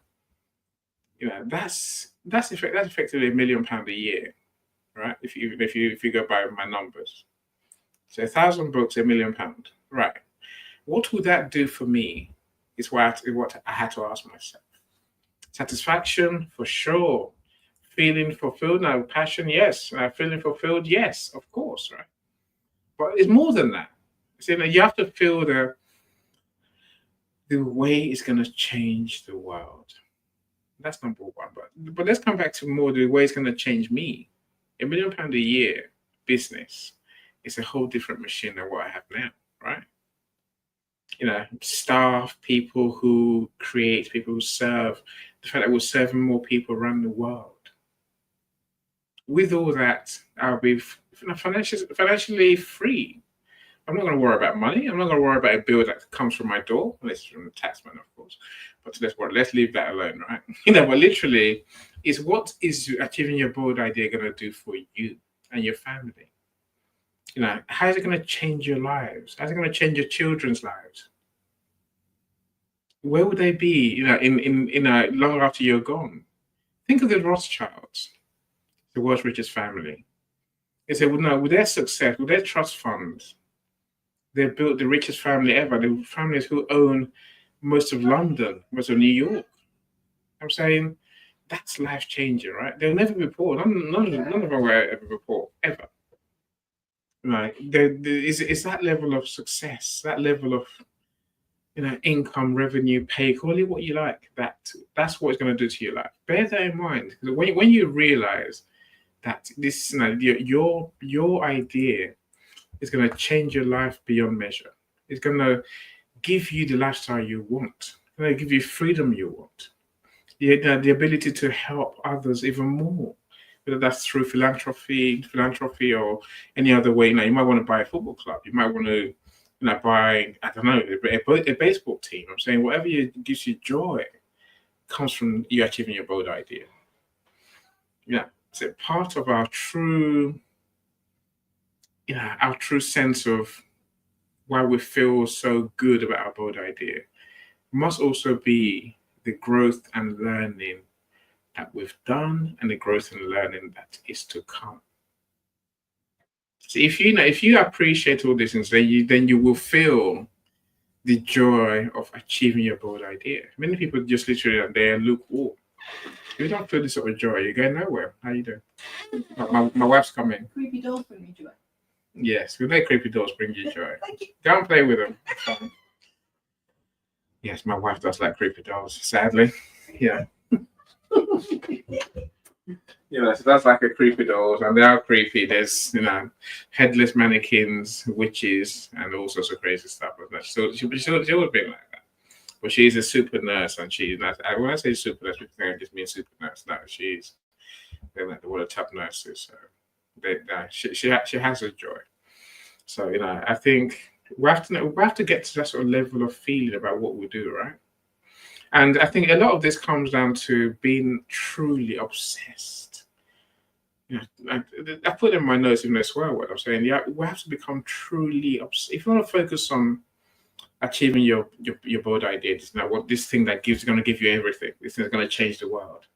That's effectively £1 million a year, right? If you go by my numbers, so 1,000 books, £1 million, right? What would that do for me? Is what I had to ask myself. Satisfaction for sure. Feeling fulfilled, now passion, yes. Feeling fulfilled, yes, of course, right? But it's more than that. See, you have to feel the way it's going to change the world. That's number one. But let's come back to more the way it's going to change me. £1 million a year business is a whole different machine than what I have now, right? Staff, people who create, people who serve, the fact that we're serving more people around the world. With all that, I'll be financially free. I'm not going to worry about money. I'm not going to worry about a bill that comes from my door, unless it's from the taxman, of course. But let's leave that alone, right? But literally, what is achieving your bold idea going to do for you and your family? How is it going to change your lives? How's it going to change your children's lives? Where would they be, in long after you're gone? Think of the Rothschilds, the world's richest family. They say, well, with their success, with their trust funds, they built the richest family ever. The families who own most of London, most of New York. I'm saying that's life changing, right? They'll never be poor. None of them were ever be poor, ever. Right? It's that level of success, that level of income, revenue, pay, call it what you like. That's what it's going to do to your life. Bear that in mind. Because when you realize that this, your idea is going to change your life beyond measure. It's going to give you the lifestyle you want. It's going to give you freedom you want. The ability to help others even more. Whether that's through philanthropy or any other way. You might want to buy a football club. You might want to buy, I don't know, a baseball team. I'm saying whatever gives you joy comes from you achieving your bold idea. Yeah. So part of our true our true sense of why we feel so good about our bold idea must also be the growth and learning that we've done and the growth and learning that is to come. So if you appreciate all these things, then you will feel the joy of achieving your bold idea. Many people just literally are there lukewarm. If you don't feel this sort of joy, you're going nowhere. How you doing? My wife's coming. Creepy dolls bring me joy. Yes, we let creepy dolls bring you joy. Go and play with them. Yes, my wife does like creepy dolls, sadly. Yeah. So that's like a creepy dolls, and they are creepy. There's headless mannequins, witches, and all sorts of crazy stuff. So she always been like that. But she's a super nurse, and she's not. When I say super nurse, people think I just mean super nurse. No, they're like one of the top nurses. So she has a joy. So I think we have to get to that sort of level of feeling about what we do, right? And I think a lot of this comes down to being truly obsessed. I put in my notes in this swear word. I'm saying, we have to become truly obsessed. If you want to focus on achieving your bold ideas, what this thing that going to give you everything, this thing is going to change the world.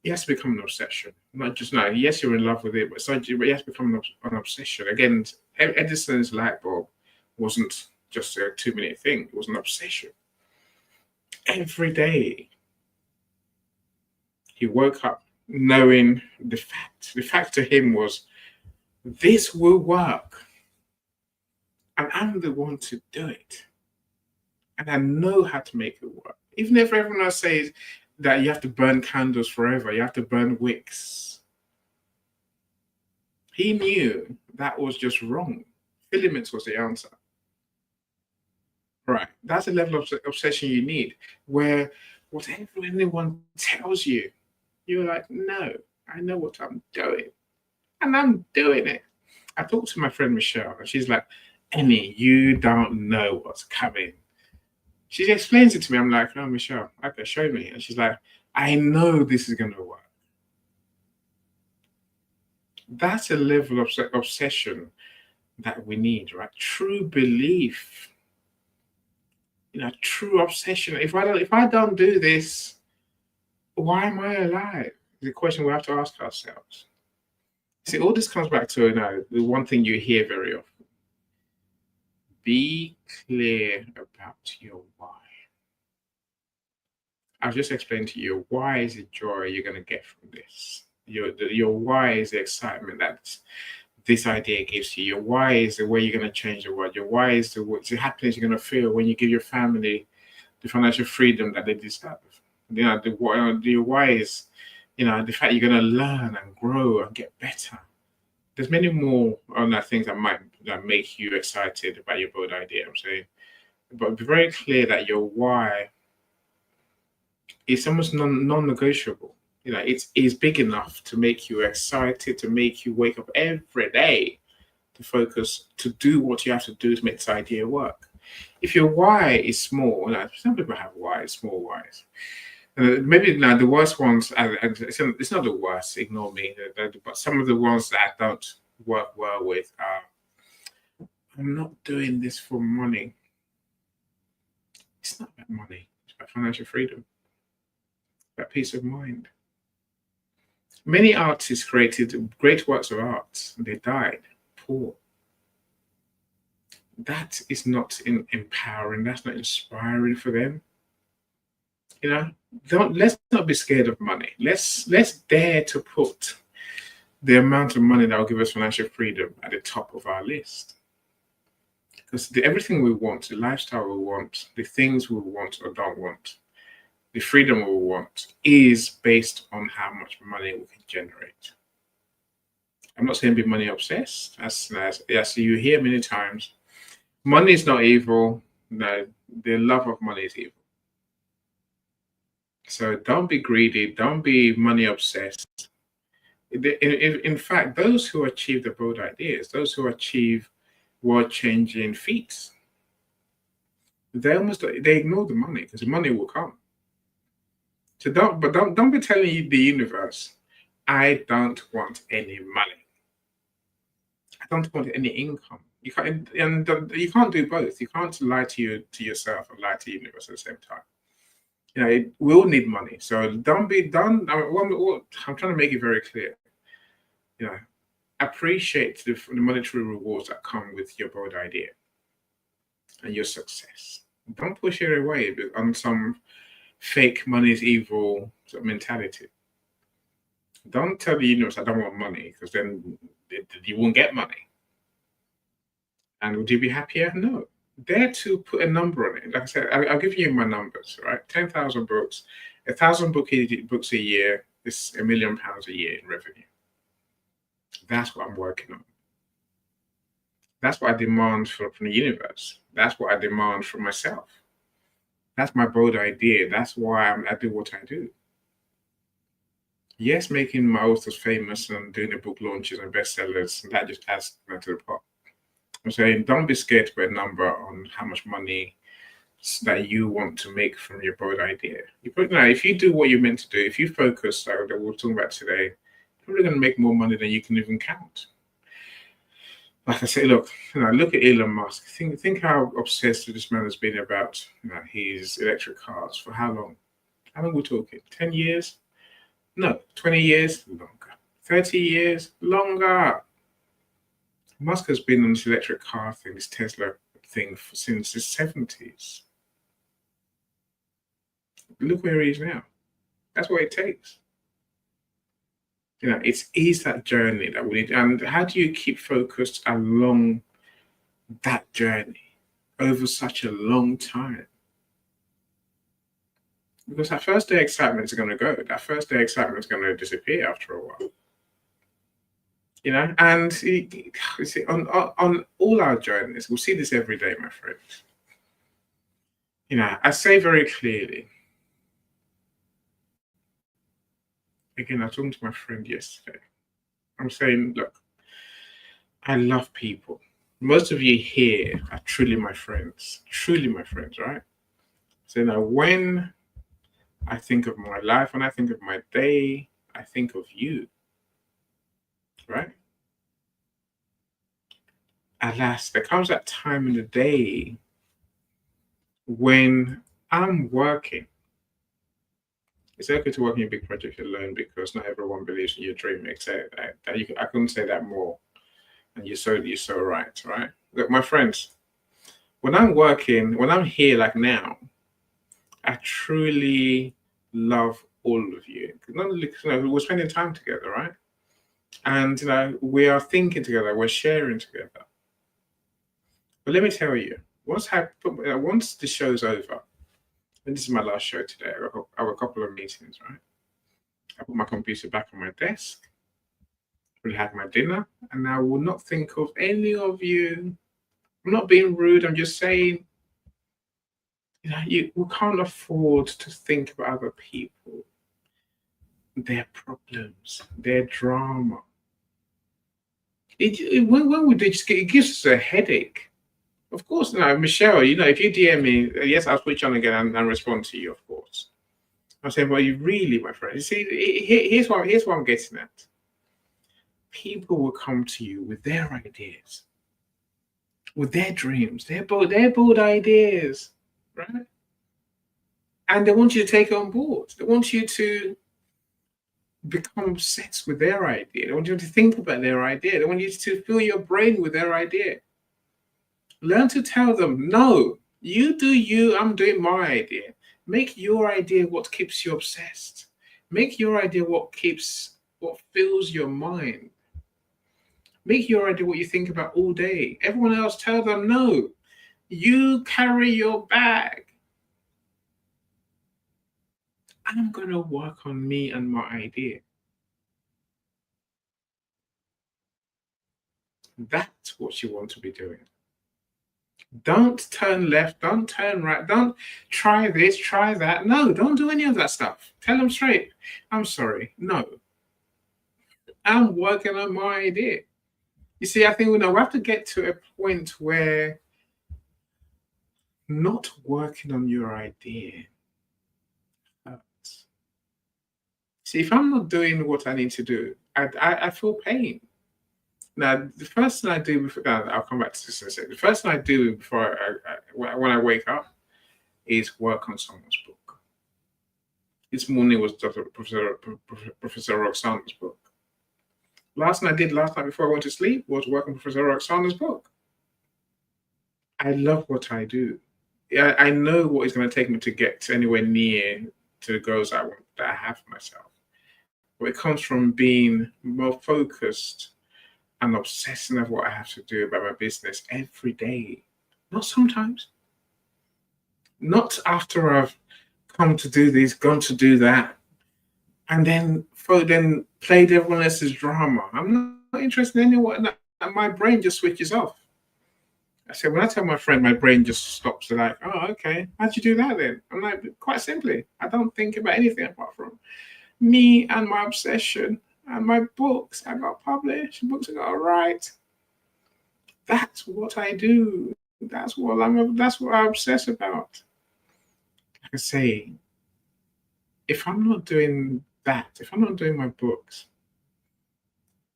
It has to become an obsession. Not just yes, you're in love with it, but it has to become an obsession. Again, Edison's light bulb wasn't just a 2-minute thing. It was an obsession. Every day, he woke up knowing the fact. The fact to him was, this will work. And I'm the one to do it. And I know how to make it work. Even if everyone else says that you have to burn candles forever, you have to burn wicks. He knew that was just wrong. Filaments was the answer. Right. That's the level of obsession you need, where whatever anyone tells you, you're like, no, I know what I'm doing. And I'm doing it. I talked to my friend Michelle, and she's like, Emmy, you don't know what's coming. She explains it to me. I'm like, no, Michelle, okay, show me. And she's like, I know this is going to work. That's a level of obsession that we need, right? True belief. True obsession. If I don't do this, why am I alive? The question we have to ask ourselves. See, all this comes back to the one thing you hear very often. Be clear about your why. I've just explained to you, why is the joy you're going to get from this? Your why is the excitement that this idea gives you. Your why is the way you're going to change the world. Your why is the happiness you're going to feel when you give your family the financial freedom that they deserve. The why is, the fact you're going to learn and grow and get better. There's many more things that make you excited about your bold idea. I'm saying, but be very clear that your why is almost non-negotiable. It is big enough to make you excited, to make you wake up every day to focus, to do what you have to do to make this idea work. If your why is small, some people have whys, small whys. Maybe the worst ones, it's not the worst, ignore me, but some of the ones that I don't work well with are, I'm not doing this for money. It's not about money, it's about financial freedom, about peace of mind. Many artists created great works of art and they died poor. That is not empowering, that's not inspiring for them. Let's not be scared of money. Let's dare to put the amount of money that will give us financial freedom at the top of our list. Because everything we want, the lifestyle we want, the things we want or don't want, the freedom we want is based on how much money we can generate. I'm not saying be money obsessed, as you hear many times. Money is not evil. No, the love of money is evil. So don't be greedy. Don't be money obsessed. In fact, those who achieve the bold ideas, those who achieve world-changing feats, they ignore the money because the money will come. So don't be telling the universe, I don't want any money. don't want any income. You can't, and you can't do both. You can't lie to yourself and lie to the universe at the same time. It will need money. So don't be done. I'm trying to make it very clear. Appreciate the monetary rewards that come with your bold idea and your success. Don't push it away on some fake money is evil sort of mentality. Don't tell the universe I don't want money, because then you won't get money. And would you be happier? No. Dare to put a number on it. Like I said, I'll give you my numbers, right? 10,000 books, 1,000 books a year is £1 million a year in revenue. That's what I'm working on. That's what I demand from the universe. That's what I demand from myself. That's my bold idea. That's why I do what I do. Yes, making my authors famous and doing the book launches and bestsellers, that just adds to the pot. I'm saying don't be scared to put a number on how much money that you want to make from your bold idea. If you do what you're meant to do, if you focus, like we're talking about today, you're probably going to make more money than you can even count. Like I say, look at Elon Musk. Think how obsessed this man has been about his electric cars. For how long? How long are we talking? 10 years? No, 20 years? Longer. 30 years? Longer. Musk has been on this electric car thing, this Tesla thing, since the 70s. Look where he is now. That's what it takes. It's that journey that we need. And how do you keep focused along that journey over such a long time? Because that first day excitement is going to go. That first day excitement is going to disappear after a while. And you see, on all our journeys, we'll see this every day, my friends. I say very clearly, again, I was talking to my friend yesterday. I'm saying, look, I love people. Most of you here are truly my friends, right? So now when I think of my life, when I think of my day, I think of you, right? Alas, there comes that time in the day when I'm working. It's okay to work in a big project alone because not everyone believes in your dream. Except I couldn't say that more. And you're so right? Look, my friends, when I'm working, when I'm here like now, I truly love all of you. Not only, we're spending time together, right? And we are thinking together, we're sharing together. But let me tell you, once the show's over, and this is my last show today, I have a couple of meetings, right? I put my computer back on my desk, will have my dinner, and I will not think of any of you. I'm not being rude, I'm just saying, we can't afford to think about other people, their problems, their drama. When we do, it gives us a headache. Of course, Michelle, if you DM me, yes, I'll switch on again and respond to you, of course. I'm saying, well, you really, my friend, you see, here's what I'm getting at. People will come to you with their ideas, with their dreams, their bold ideas, right? And they want you to take it on board. They want you to become obsessed with their idea. They want you to think about their idea. They want you to fill your brain with their idea. Learn to tell them, no, you do you, I'm doing my idea. Make your idea what keeps you obsessed. Make your idea what fills your mind. Make your idea what you think about all day. Everyone else, tell them, no, you carry your bag. I'm going to work on me and my idea. That's what you want to be doing. Don't turn left, don't turn right, don't try this, try that. No, don't do any of that stuff. Tell them straight, I'm sorry, no. I'm working on my idea. You see, I think we have to get to a point where not working on your idea hurts. See, if I'm not doing what I need to do, I feel pain. Now, the first thing I do before I'll come back to this in a second. The first thing I do before when I wake up is work on someone's book. This morning was Professor Roxana's book. Last night before I went to sleep was work on Professor Roxana's book. I love what I do. I know what it's going to take me to get anywhere near to the goals that I have for myself. But it comes from being more focused and obsessing of what I have to do about my business every day. Not sometimes. Not after I've come to do this, gone to do that, and then played everyone else's drama. I'm not interested in anyone. And my brain just switches off. I said, when I tell my friend, my brain just stops. They're like, oh, okay. How'd you do that then? I'm like, quite simply, I don't think about anything apart from me and my obsession and my books I got published, books I got to write. That's what I do. That's what I obsess about. Like I say, if I'm not doing that, if I'm not doing my books,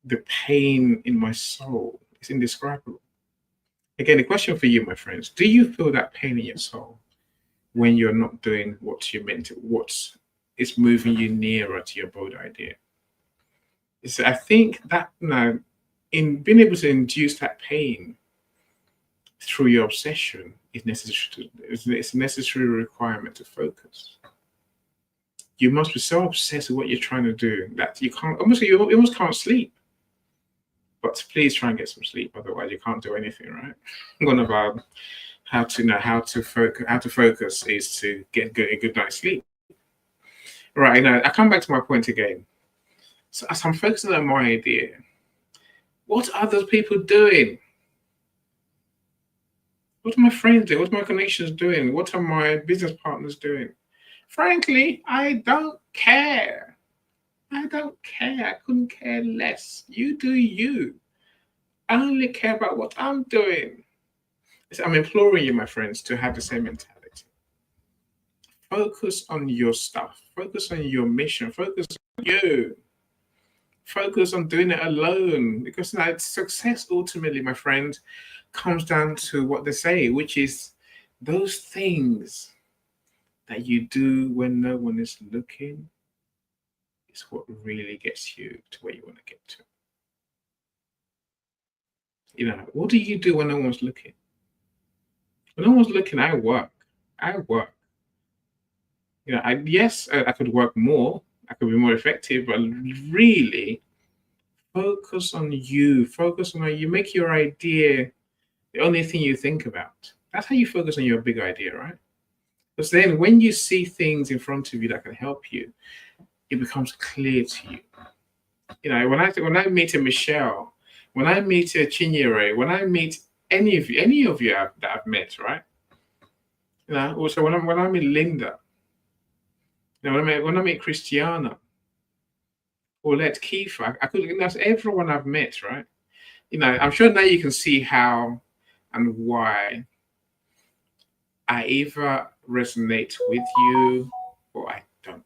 the pain in my soul is indescribable. Again, the question for you, my friends, do you feel that pain in your soul when you're not doing what you're meant to, what is moving you nearer to your bold idea? So I think that now, in being able to induce that pain through your obsession is necessary. It's a necessary requirement to focus. You must be so obsessed with what you're trying to do that you almost can't sleep. But please try and get some sleep, otherwise you can't do anything, right? One of our how to focus is to get a good night's sleep. Right, now I come back to my point again. So as I'm focusing on my idea, what are those people doing? What are my friends doing? What are my connections doing? What are my business partners doing? Frankly, I don't care. I don't care. I couldn't care less. You do you. I only care about what I'm doing. So I'm imploring you, my friends, to have the same mentality. Focus on your stuff. Focus on your mission. Focus on you. Focus on doing it alone. Because now success ultimately, my friend, comes down to what they say, which is those things that you do when no one is looking is what really gets you to where you want to get to. You know, what do you do when no one's looking? When no one's looking, I work. I work. You know, I could work more. I could be more effective, but really focus on you. Focus on how you make your idea the only thing you think about. That's how you focus on your big idea, right? Because then when you see things in front of you that can help you, it becomes clear to you. You know, when I meet a Michelle, when I meet a Chinyere, when I meet any of you that I've met, right? You know, also when I meet Linda, you know, when I meet Christiana, Paulette, Kiefer, that's everyone I've met, right? You know, I'm sure now you can see how and why I either resonate with you or I don't.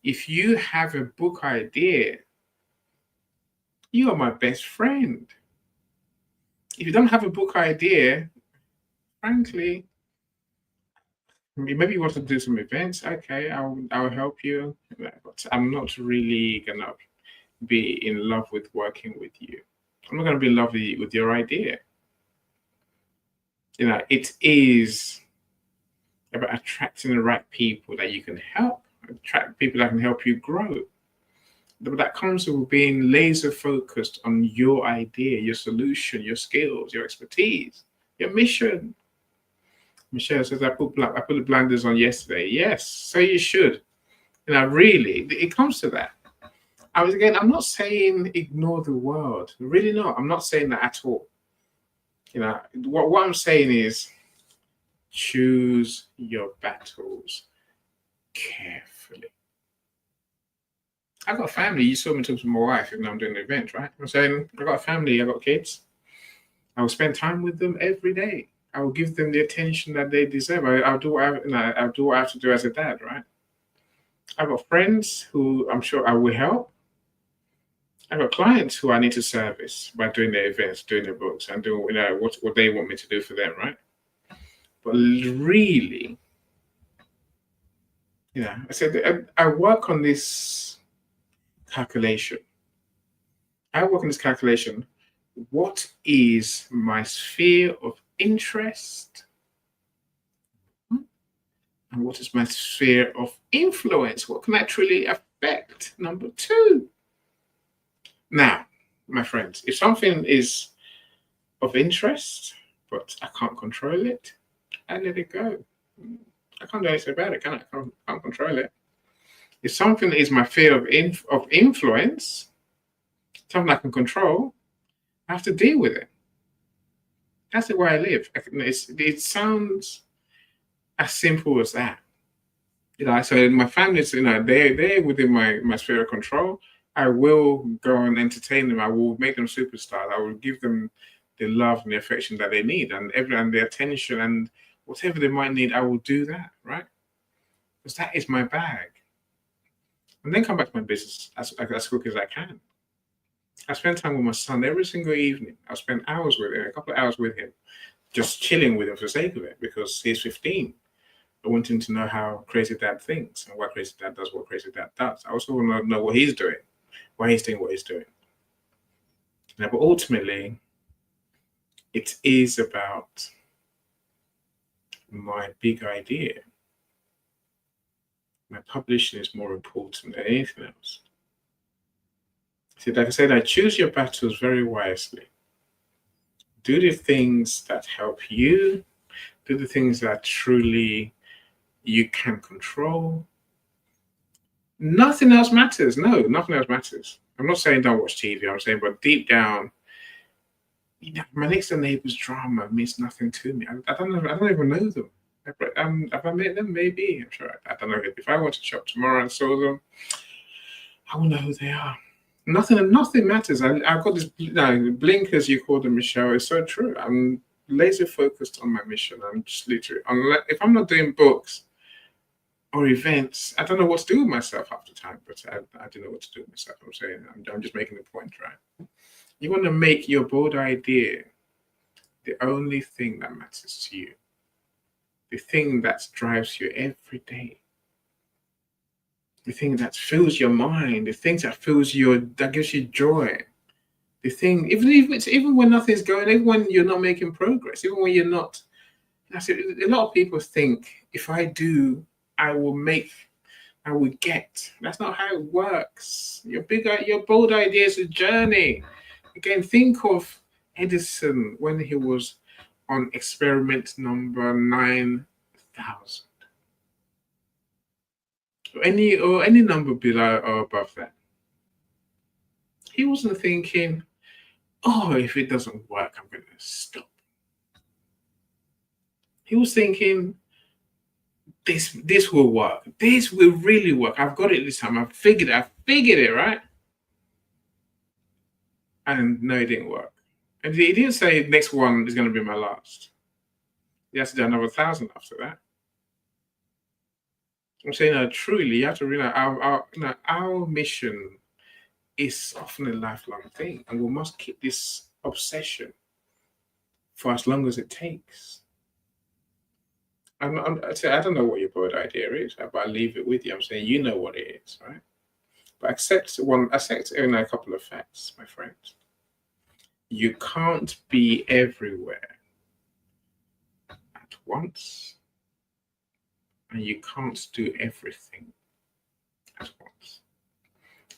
If you have a book idea, you are my best friend. If you don't have a book idea, frankly, maybe you want to do some events. Okay, I'll help you, but I'm not really gonna be in love with working with you. I'm not gonna be in love with your idea. You know, it is about attracting the right people that you can help, attract people that can help you grow. But that comes with being laser focused on your idea, your solution, your skills, your expertise, your mission. Michelle says, I put the blinders on yesterday. Yes, so you should. You know, really, it comes to that. I'm not saying ignore the world. Really not. I'm not saying that at all. You know, what I'm saying is choose your battles carefully. I've got a family. You saw me talk to my wife even though I'm doing an event, right? I'm saying I've got a family, I've got kids. I will spend time with them every day. I will give them the attention that they deserve. I'll do what I have to do as a dad, right? I've got friends who I'm sure I will help. I've got clients who I need to service by doing their events, doing their books, and doing what they want me to do for them, right? But really, I said I work on this calculation. What is my sphere of interest? And what is my sphere of influence? What can actually affect? Number two. Now, my friends, if something is of interest, but I can't control it, I let it go. I can't do anything about it, can I? I can't control it. If something is my sphere of influence, something I can control, I have to deal with it. That's the way I live. It sounds as simple as that. So my family's, they're within my sphere of control. I will go and entertain them. I will make them superstars. I will give them the love and the affection that they need, and the attention and whatever they might need. I will do that, right? Because that is my bag. And then come back to my business as quick as I can. I spend time with my son every single evening. I spend hours with him, a couple of hours with him, just chilling with him for the sake of it, because he's 15. I want him to know how crazy dad thinks and what crazy dad does, what crazy dad does. I also want to know what he's doing, why he's doing what he's doing. But ultimately, it is about my big idea. My publishing is more important than anything else. See, like I said, I choose your battles very wisely. Do the things that help you. Do the things that truly you can control. Nothing else matters. No, nothing else matters. I'm not saying don't watch TV. I'm saying, but deep down, my next door neighbor's drama means nothing to me. I don't know. I don't even know them. Have I met them? Maybe. I'm sure. I don't know. If I went to shop tomorrow and saw them, I will know who they are. Nothing matters. I've got this blink, as you call them, Michelle. It's so true. I'm laser focused on my mission. I'm just literally, if I'm not doing books or events, I don't know what to do with myself half the time. But I don't know what to do with myself. I'm saying, I'm just making the point, right? You want to make your bold idea the only thing that matters to you, the thing that drives you every day, the thing that fills your mind, the thing that gives you joy, the thing, even when nothing's going, even when you're not making progress, even when you're not. A lot of people think if I do, I will get. That's not how it works. Your bold idea is a journey. Again, think of Edison when he was on experiment number 9,000. Or any number below or above that. He wasn't thinking, oh, if it doesn't work, I'm going to stop. He was thinking, this will work. This will really work. I've got it this time. I figured it, right? And no, it didn't work. And he didn't say next one is going to be my last. He has to do another 1,000 after that. I'm saying, truly, you have to realize our mission is often a lifelong thing, and we must keep this obsession for as long as it takes. I don't know what your bold idea is, but I leave it with you. I'm saying you know what it is, right? But accept a couple of facts, my friends. You can't be everywhere at once, and you can't do everything at once.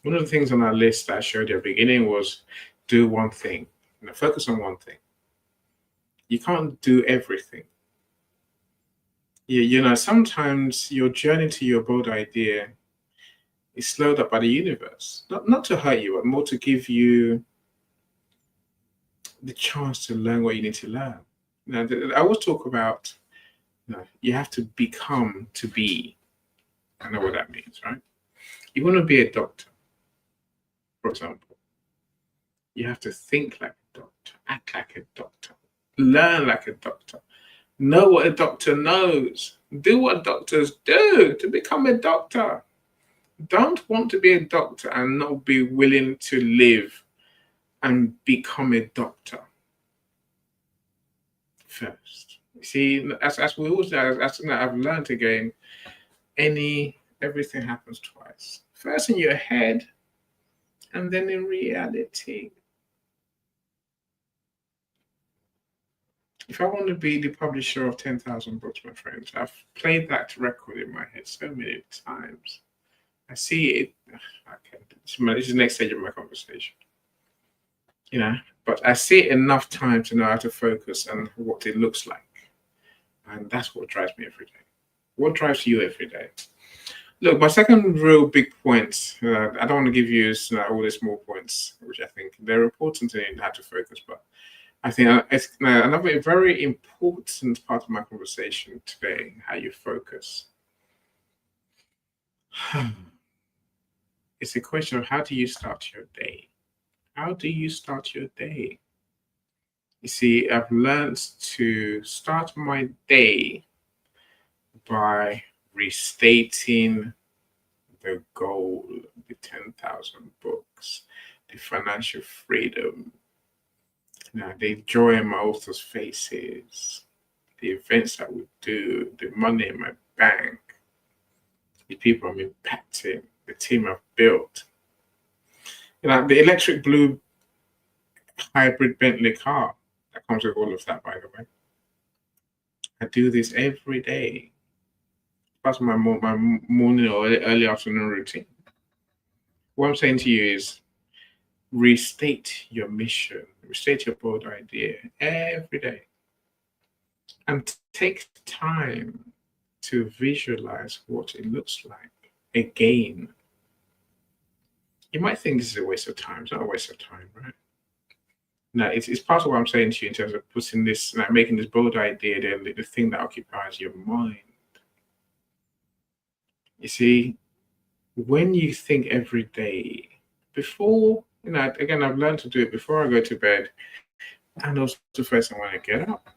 One of the things on our list that I showed you at the beginning was do one thing. Focus on one thing. You can't do everything. Sometimes your journey to your bold idea is slowed up by the universe. Not to hurt you, but more to give you the chance to learn what you need to learn. I always talk about, you have to become to be. I know what that means, right? You want to be a doctor, for example. You have to think like a doctor, act like a doctor, learn like a doctor, know what a doctor knows, do what doctors do to become a doctor. Don't want to be a doctor and not be willing to live and become a doctor first. See, as we always as I've learned again, everything happens twice. First in your head, and then in reality. If I want to be the publisher of 10,000 books, my friends, I've played that record in my head so many times. I see it. Okay, this is the next stage of my conversation. But I see it enough times to know how to focus and what it looks like. And that's what drives me every day. What drives you every day? Look, my second real big point, I don't want to give you all the small points, which I think they're important in how to focus, but I think it's another very important part of my conversation today, how you focus. It's a question of how do you start your day? How do you start your day? You see, I've learned to start my day by restating the goal, the 10,000 books, the financial freedom, the joy in my authors' faces, the events that we do, the money in my bank, the people I'm impacting, the team I've built. The electric blue hybrid Bentley car that comes with all of that, by the way. I do this every day. That's my morning or early afternoon routine. What I'm saying to you is restate your mission, restate your bold idea every day, and take time to visualize what it looks like again. You might think this is a waste of time. It's not a waste of time, right? No, it's part of what I'm saying to you in terms of putting this, making this bold idea the thing that occupies your mind. You see, when you think every day, before, again, I've learned to do it before I go to bed, and also first thing when I get up.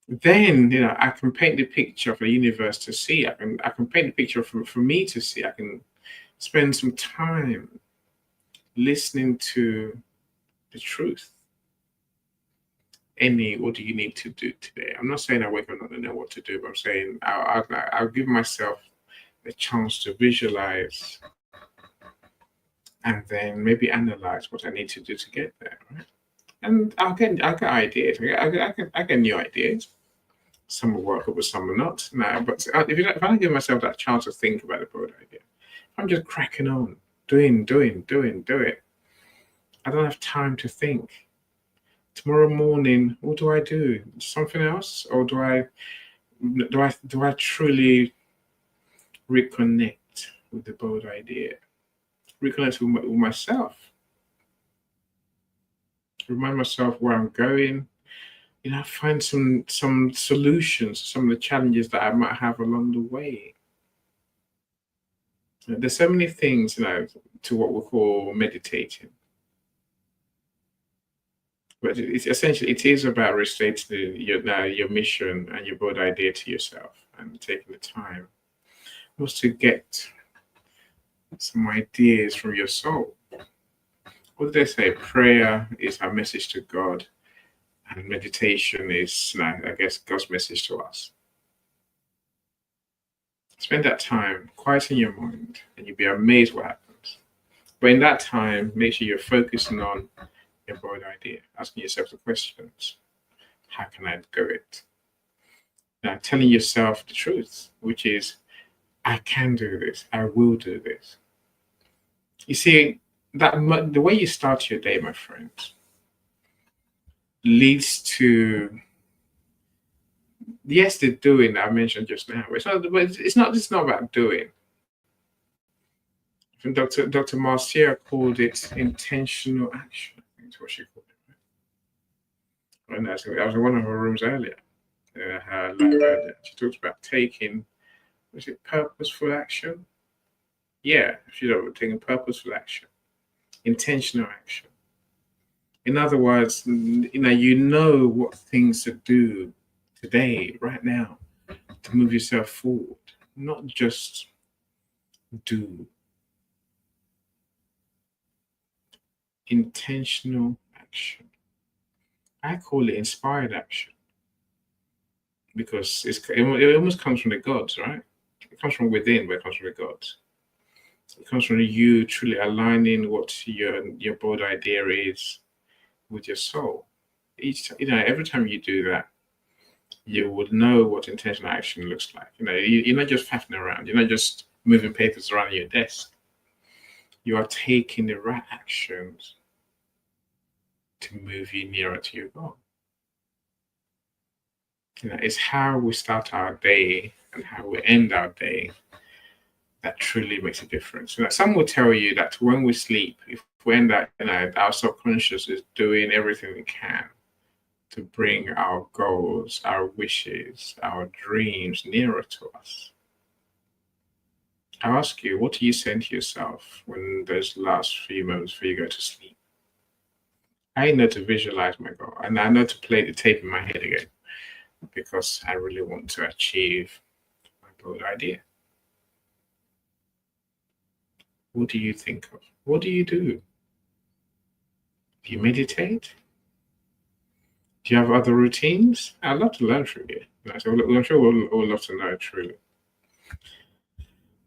Then, I can paint the picture for the universe to see. I can paint the picture for me to see. I can spend some time listening to the truth. What do you need to do today? I'm not saying I wake up not to know what to do, but I'm saying I'll give myself a chance to visualize and then maybe analyze what I need to do to get there, right? And I'll get ideas. I get new ideas. Some will work, but some will not. No, but if I give myself that chance to think about a broad idea, I'm just cracking on, doing. I don't have time to think. Tomorrow morning, what do I do? Something else, or do I truly reconnect with the bold idea? Reconnect with myself. Remind myself where I'm going. Find some solutions to some of the challenges that I might have along the way. There's so many things, to what we call meditating. But it's essentially, it is about restating your mission and your bold idea to yourself and taking the time was to get some ideas from your soul. What do they say? Prayer is our message to God, and meditation is, I guess, God's message to us. Spend that time quieting your mind, and you'll be amazed what happens. But in that time, make sure you're focusing on your bold idea, asking yourself the questions. How can I do it? Now, telling yourself the truth, which is, I can do this. I will do this. You see, the way you start your day, my friends, leads to, yes, the doing that I mentioned just now. It's not about doing. Dr. Marcia called it intentional action. I think that's what she called it. And I was in one of her rooms earlier. She talks about taking, was it purposeful action? Yeah, taking purposeful action, intentional action. In other words, you know what things to do today, right now, to move yourself forward. Not just do. Intentional action. I call it inspired action because it almost comes from the gods, right? It comes from within, but it comes from the gods. It comes from you truly aligning what your bold idea is with your soul. Every time you do that, you would know what intentional action looks like. You're not just faffing around. You're not just moving papers around your desk. You are taking the right actions to move you nearer to your goal. It's how we start our day and how we end our day that truly makes a difference. Some will tell you that when we sleep, if we end up, our subconscious is doing everything we can to bring our goals, our wishes, our dreams nearer to us. I ask you, what do you send to yourself when those last few moments before you go to sleep? I know to visualize my goal, and I know to play the tape in my head again because I really want to achieve my bold idea. What do you think of? What do you do? Do you meditate? Do you have other routines? I'd love to learn from you. I'm sure we'll all love to know truly.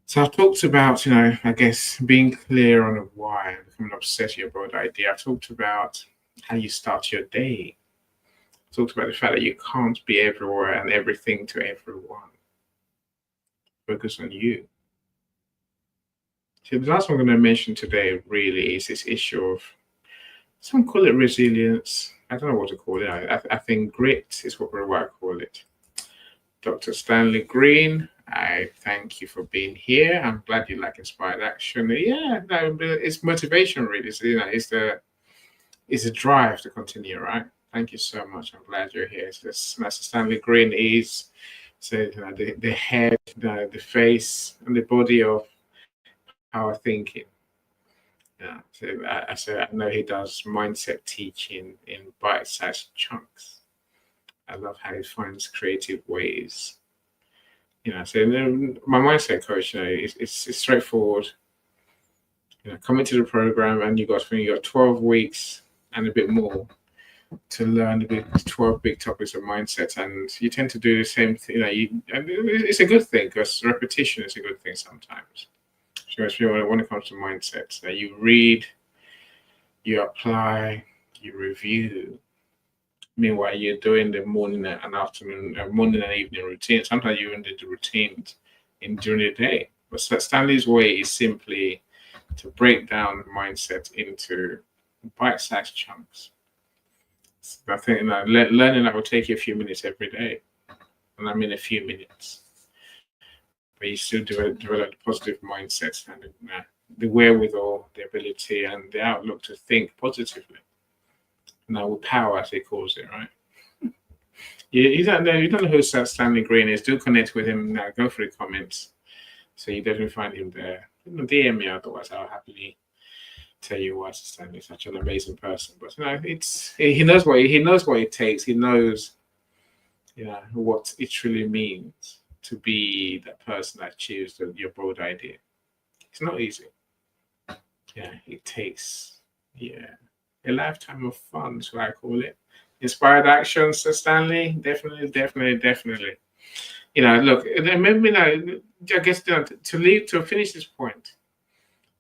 So I've talked about, I guess being clear on the why, becoming obsessed with your broad idea. I talked about how you start your day. I talked about the fact that you can't be everywhere and everything to everyone. Focus on you. So the last one I'm going to mention today really is this issue of, some call it resilience. I don't know what to call it. I think grit is what I call it. Dr. Stanley Green, I thank you for being here. I'm glad you like inspired action. Yeah, no, it's motivation really. It's a drive to continue, right? Thank you so much. I'm glad you're here. So Master Stanley Green is the head, the face, and the body of our thinking. Yeah, so I know he does mindset teaching in bite-sized chunks. I love how he finds creative ways. So my mindset coach, it's straightforward. Come into the program and you got 12 weeks and a bit more to learn the 12 big topics of mindset, and you tend to do the same thing. It's a good thing because repetition is a good thing sometimes. So especially when it comes to mindset, you read, you apply, you review. Meanwhile, you're doing the morning and evening routine. Sometimes you even do the routines during the day. But Stanley's way is simply to break down mindset into bite-sized chunks. So I think learning that will take you a few minutes every day, and I mean a few minutes. But you still develop the positive mindset and the wherewithal, the ability, and the outlook to think positively. Now, with power, as he calls it, right? You don't know who Stanley Green is. Do connect with him now. Go through the comments, so you definitely find him there. DM me, otherwise I'll happily tell you why Stanley is such an amazing person. But he knows what it takes. He knows, what it truly means to be that person that achieves your bold idea. It's not easy. Yeah, it takes a lifetime of fun, so I call it. Inspired actions, Stanley, definitely. Look, maybe I guess to finish this point,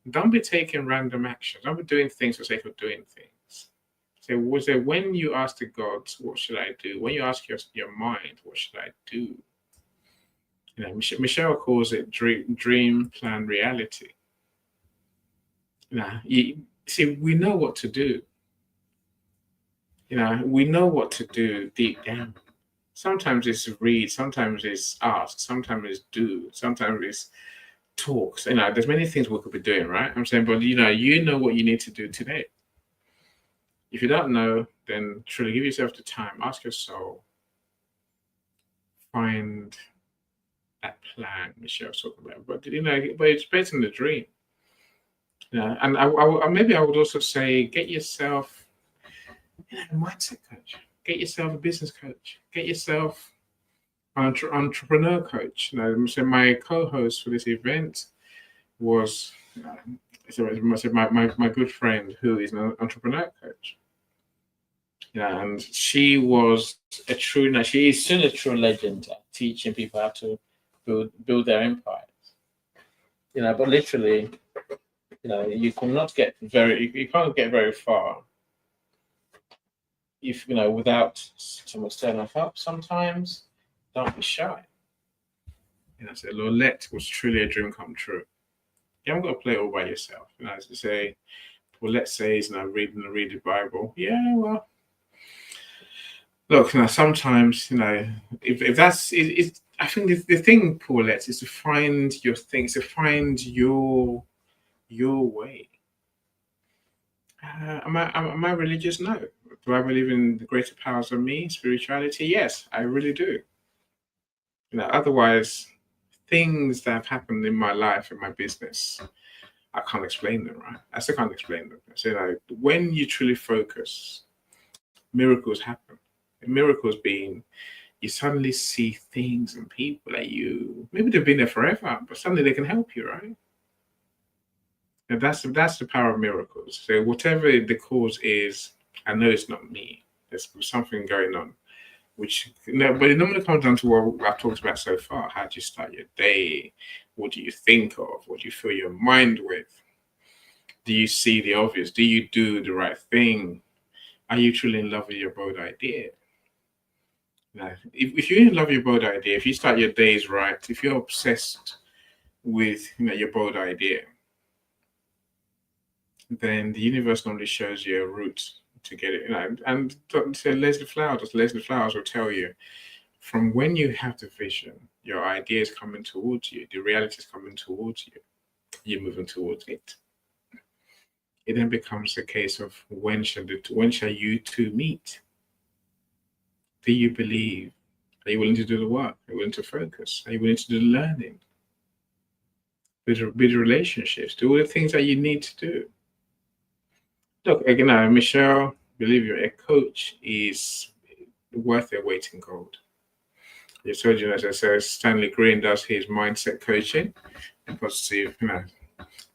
don't be taking random actions. Don't be doing things for the sake of doing things. So when you ask the gods, what should I do? When you ask your mind, what should I do? Michelle calls it dream, plan, reality. We know what to do. We know what to do deep down. Sometimes it's read, sometimes it's ask, sometimes it's do, sometimes it's talk. There's many things we could be doing, right? I'm saying, but you know what you need to do today. If you don't know, then truly give yourself the time, ask your soul, find that plan Michelle's talking about. But it's based on the dream. And maybe I would also say, get yourself a mindset coach. Get yourself a business coach. Get yourself an entrepreneur coach. So my co-host for this event, was my good friend who is an entrepreneur coach. Yeah, and she was a true. Now she is still a true legend at teaching people how to build their empires. But literally, you cannot get you can't get very far if without some external help. Sometimes don't be shy. So Lolette was truly a dream come true. You haven't got to play it all by yourself. As you say, well, let's say he's now reading the Bible. Yeah, well, look, sometimes, if that's it, I think the thing, Paulette, is to find your things, to find your way. Am I religious? No. Do I believe in the greater powers of me, spirituality? Yes, I really do. Otherwise, things that have happened in my life, in my business, I can't explain them, right? I still can't explain them. So, when you truly focus, miracles happen. Miracles being you suddenly see things and people that maybe they've been there forever, but suddenly they can help you, right? And that's the power of miracles. So whatever the cause is, I know it's not me. There's something going on, but it normally comes down to what I've talked about so far. How do you start your day? What do you think of? What do you fill your mind with? Do you see the obvious? Do you do the right thing? Are you truly in love with your bold idea? If you're in love with your bold idea, if you start your days right, if you're obsessed with your bold idea, then the universe normally shows you a route to get it. And so Leslie Flowers will tell you, from when you have the vision, your idea is coming towards you, the reality is coming towards you, you're moving towards it. It then becomes a case of when shall you two meet? Do you believe? Are you willing to do the work? Are you willing to focus? Are you willing to do the learning? Build relationships, do all the things that you need to do. Look, again, Michelle, believe you, a coach is worth their weight in gold. I told you, as I said, Stanley Green does his mindset coaching and positive,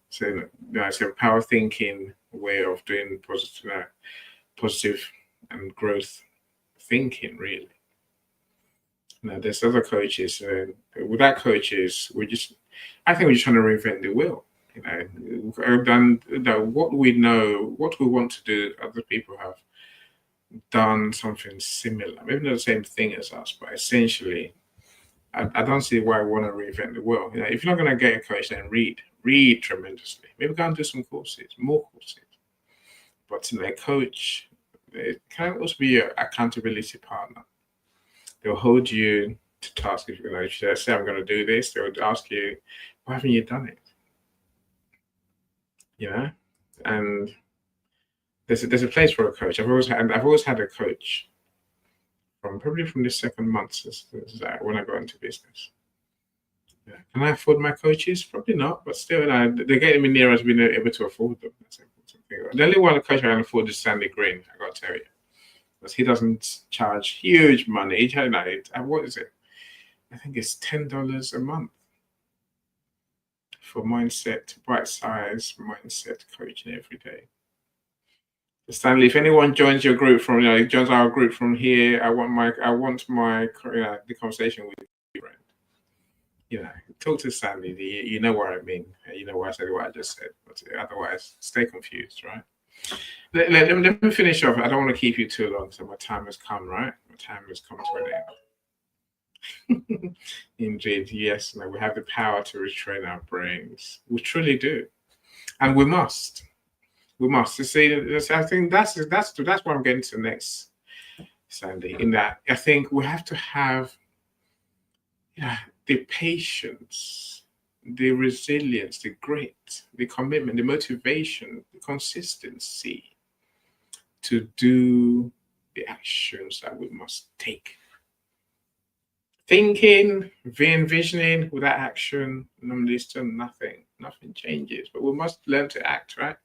so it's a power thinking way of doing positive and growth thinking, really. There's other coaches. Without coaches, I think we're just trying to reinvent the wheel. I've done what we know, what we want to do. Other people have done something similar, maybe not the same thing as us, but essentially, I don't see why I want to reinvent the wheel. If you're not going to get a coach, then read tremendously. Maybe go and do some courses, more courses. But a coach, it can also be your accountability partner. They'll hold you to task. If you say I'm going to do this, they would ask you, why haven't you done it? And there's a place for a coach. I've always had a coach probably from the second month when I got into business. Can I afford my coaches? Probably not, but still, they're getting me nearer to being able to afford them. That's an important thing. The only one coach I can afford is Stanley Green. I got to tell you, because he doesn't charge huge money. What is it? I think it's $10 a month for bite-sized mindset coaching every day. Stanley, if anyone joins your group joins our group from here, I want the conversation with you, friend. Talk to Stanley. You know what I mean. You know why I said what I just said. But otherwise, stay confused, right? Let me finish off. I don't want to keep you too long, so my time has come, right? My time has come to an end. Indeed, yes. We have the power to retrain our brains. We truly do, and we must. We must. I think that's what I'm getting to next, Sandy. In that, I think we have to have the patience, the resilience, the grit, the commitment, the motivation, the consistency to do the actions that we must take. Thinking, envisioning without action, normally still nothing changes. But we must learn to act, right?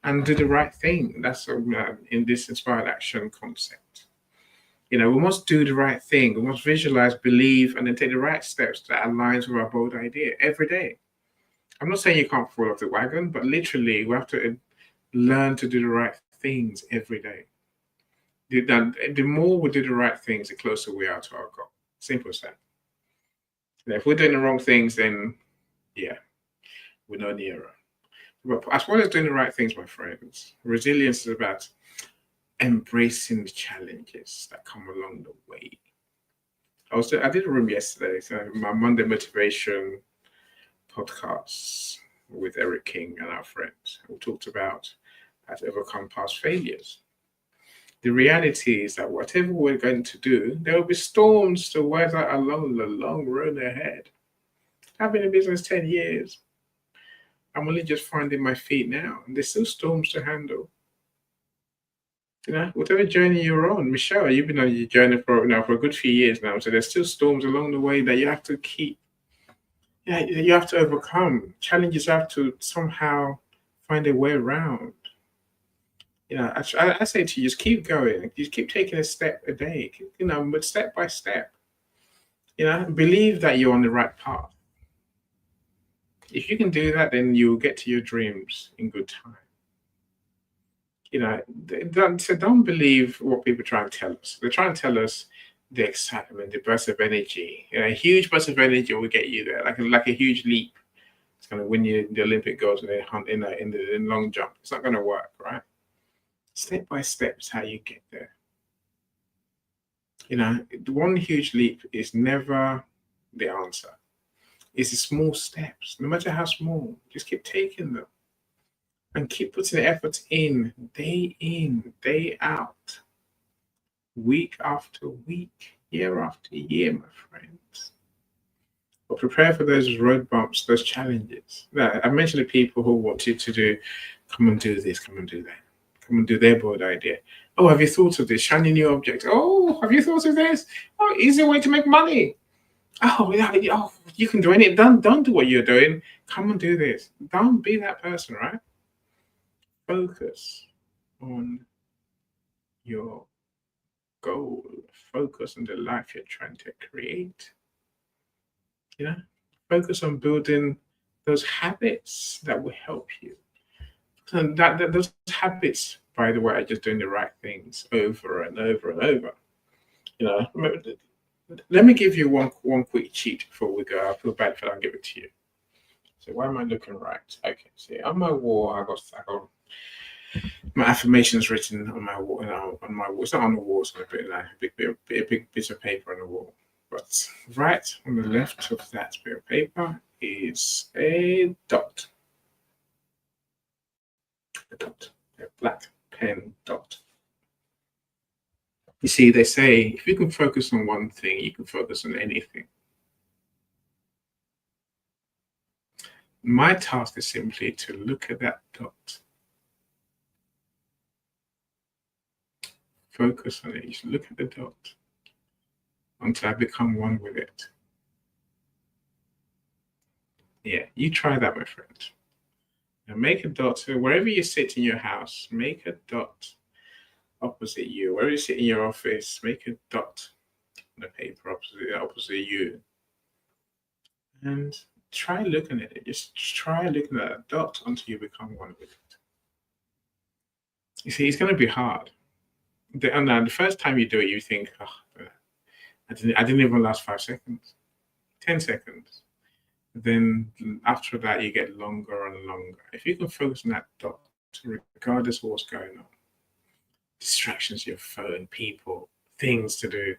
And do the right thing. That's in this inspired action concept. We must do the right thing. We must visualize, believe, and then take the right steps that aligns with our bold idea every day. I'm not saying you can't fall off the wagon, but literally we have to learn to do the right things every day. The more we do the right things, the closer we are to our goal. Simple as that. Now, if we're doing the wrong things, then yeah, we're no nearer. But as well as doing the right things, my friends, resilience is about embracing the challenges that come along the way. I did a room yesterday, so my Monday motivation podcasts with Eric King and our friends. We talked about how to overcome past failures. The reality is that whatever we're going to do, there will be storms to weather along the long road ahead. I've been in business 10 years. I'm only just finding my feet now, and there's still storms to handle. Whatever journey you're on, Michelle, you've been on your journey for a good few years now. So there's still storms along the way that you have to you have to overcome. Challenges have to somehow find a way around. I say to you, just keep going. Just keep taking a step a day. But step by step. Believe that you're on the right path. If you can do that, then you'll get to your dreams in good time. Don't believe what people try and tell us. They're trying to tell us the excitement, the burst of energy. A huge burst of energy will get you there, like a huge leap. It's going to win you the Olympic gold in the long jump. It's not going to work, right? Step by step is how you get there. The one huge leap is never the answer. It's the small steps, no matter how small. Just keep taking them. And keep putting the effort in, day out, week after week, year after year, my friends. But prepare for those road bumps, those challenges. Now, I mentioned the people who want you to do, come and do this, come and do that, come and do their board idea. Oh, have you thought of this? Shiny new object. Oh, have you thought of this? Oh, easy way to make money. Oh, yeah, you can do anything. Don't do what you're doing. Come and do this. Don't be that person, right? Focus on your goal. Focus on the life you're trying to create. Focus on building those habits that will help you. And those habits, by the way, are just doing the right things over and over and over. Let me give you one quick cheat before we go. I feel bad if I don't give it to you. So why am I looking right? Okay, see, on my wall, I got my affirmations written on my wall. On my wall, it's not on the wall. It's going to be like a big bit of paper on the wall. But right on the left of that bit of paper is a dot. A dot, a black pen dot. You see, they say if you can focus on one thing, you can focus on anything. My task is simply to look at that dot. Focus on it. Just look at the dot until I become one with it. Yeah, you try that, my friend. Now make a dot. So wherever you sit in your house, make a dot opposite you. Wherever you sit in your office, make a dot on the paper opposite you. And try looking at it. Just try looking at that dot until you become one with it. You see, it's going to be hard. The first time you do it, you think, oh, I didn't even last 5 seconds, 10 seconds. Then after that, you get longer and longer. If you can focus on that dot, regardless of what's going on, distractions, your phone, people, things to do,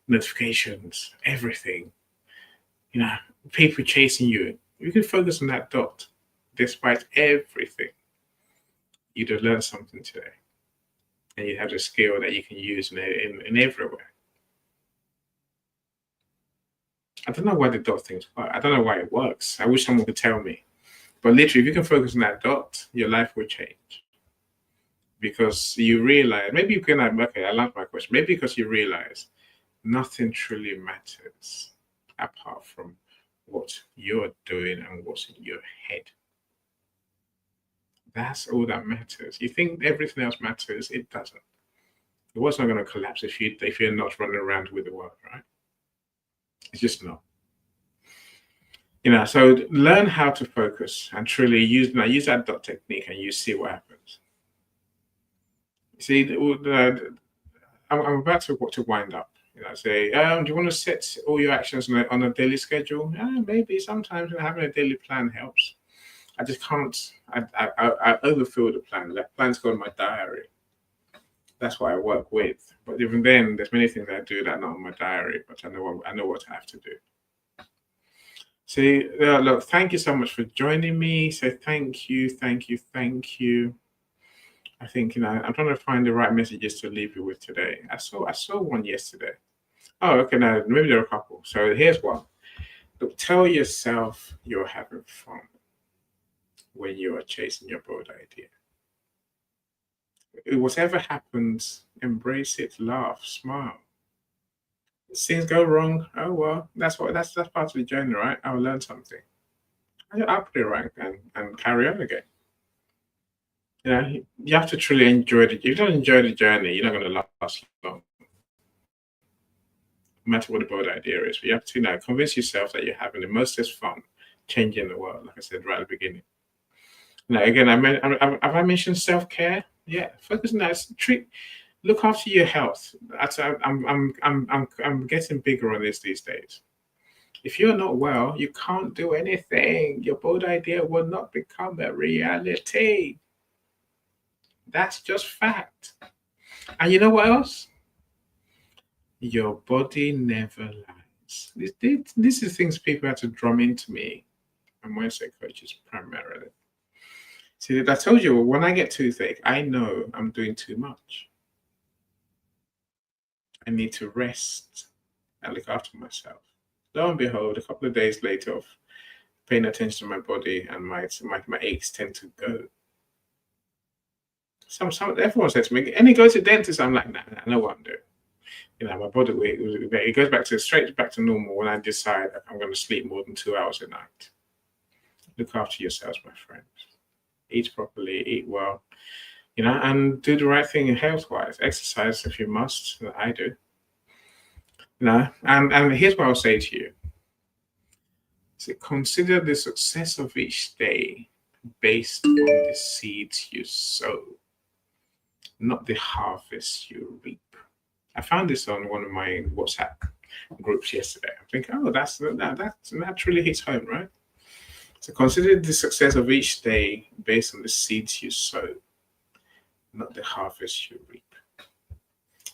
notifications, everything, people chasing you, you can focus on that dot, despite everything. You'd have learned something today. And you have the skill that you can use in everywhere. I don't know why the dot things work. I don't know why it works. I wish someone could tell me. But literally, if you can focus on that dot, your life will change. Because you realize, maybe you can, okay, I love my question. Maybe because you realize nothing truly matters apart from what you're doing and what's in your head. That's all that matters. You think everything else matters, it doesn't. The world's not going to collapse if you're not running around with the world, right? It's just not. So learn how to focus and truly use that dot technique, and you see what happens. See, I'm about to wind up. Say, do you want to set all your actions on a daily schedule? Maybe sometimes having a daily plan helps. I just can't. I overfill the plan. That plan's got in my diary. That's what I work with. But even then, there's many things I do that are not in my diary. But I know what I have to do. See, look, thank you so much for joining me. So thank you. I think I'm trying to find the right messages to leave you with today. I saw one yesterday. Oh, okay, no, maybe there are a couple. So here's one. Look, tell yourself you're having fun when you are chasing your bold idea. Whatever happens, embrace it, laugh, smile. Things go wrong. Oh well, that's part of the journey, right? I'll learn something. I'll put it right and carry on again. You have to truly enjoy it. If you don't enjoy the journey, you're not going to last long. No matter what the bold idea is, but you have to convince yourself that you're having the most fun changing the world. Like I said right at the beginning. Now again, have I mentioned self-care? Yeah, focus on that. Look after your health. I'm getting bigger on this these days. If you're not well, you can't do anything. Your bold idea will not become a reality. That's just fact. And you know what else? Your body never lies. This is things people have to drum into me and mindset coaches primarily. See, I told you, when I get toothache, I know I'm doing too much. I need to rest and look after myself. Lo and behold, a couple of days later of paying attention to my body, and my aches tend to go. Everyone said to me, "Any go to dentist?" I'm like, nah, I know what I'm doing. My body it goes straight back to normal when I decide I'm going to sleep more than 2 hours a night. Look after yourselves, my friends. Eat properly, eat well, and do the right thing health-wise. Exercise if you must. I do. And here's what I'll say to you. So consider the success of each day based on the seeds you sow, not the harvest you reap. I found this on one of my WhatsApp groups yesterday. I think, that really hits home, right? So consider the success of each day based on the seeds you sow, not the harvest you reap.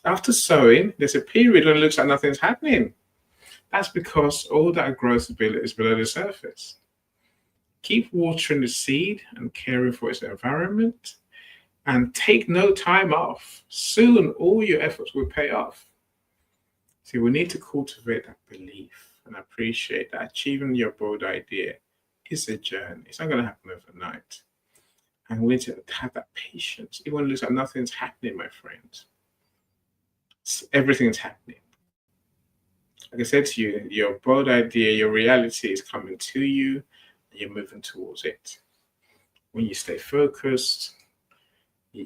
After sowing, there's a period when it looks like nothing's happening. That's because all that growth is below the surface. Keep watering the seed and caring for its environment, and take no time off. Soon, all your efforts will pay off. See, we need to cultivate that belief and appreciate that achieving your bold idea is a journey. It's not going to happen overnight. And we need to have that patience. Even when it looks like nothing's happening, my friends. Everything's happening. Like I said to you, your bold idea, your reality is coming to you, and you're moving towards it. When you stay focused,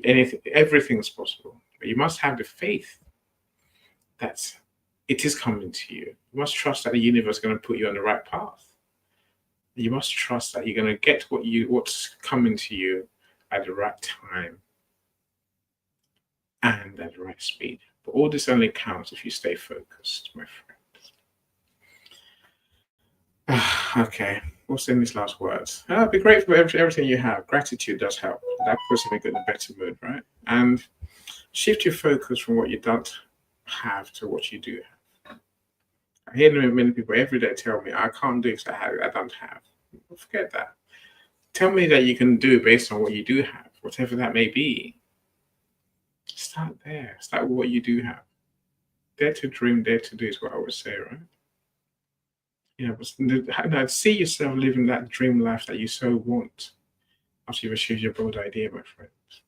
everything is possible. But you must have the faith that it is coming to you. You must trust that the universe is going to put you on the right path. You must trust that you're going to get what's coming to you at the right time and at the right speed. But all this only counts if you stay focused, my friends. Okay, what's in these last words? Be grateful for everything you have. Gratitude does help. That puts you in a better mood, right? And shift your focus from what you don't have to what you do have. I hear many people every day tell me, I can't do because I don't have. Forget that. Tell me that you can do based on what you do have, whatever that may be. Start there. Start with what you do have. Dare to dream, dare to do is what I would say, right? But see yourself living that dream life that you so want after you've achieved your bold idea, my friends.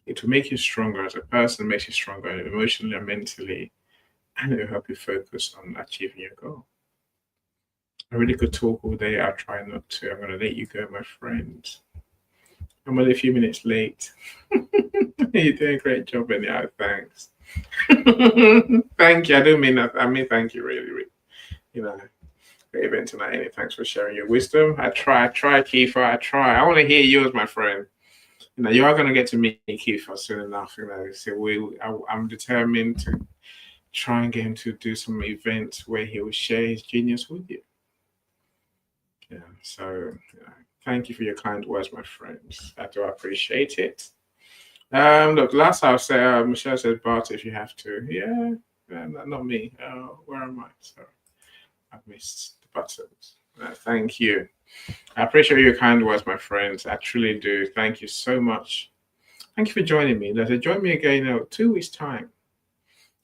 It will make you stronger as a person, makes you stronger emotionally and mentally, and it will help you focus on achieving your goal. I really could talk all day. I'll try not to. I'm going to let you go, my friends. I'm only a few minutes late. You're doing a great job anyhow. Thanks. Thank you. I don't mean that. I mean, thank you, really, really. Great event tonight. Annie. Thanks for sharing your wisdom. I try, Kiefer. I try. I want to hear yours, my friend. You are going to get to meet Kiefer soon enough. So I'm determined to try and get him to do some events where he will share his genius with you. Yeah. So thank you for your kind words, my friends. I do appreciate it. Look, last I'll say, Michelle said, Bart, if you have to. Yeah, not me. Where am I? Sorry, I've missed the buttons. Thank you. I appreciate your kind words, my friends. I truly do. Thank you so much. Thank you for joining me. Join me again in 2 weeks' time.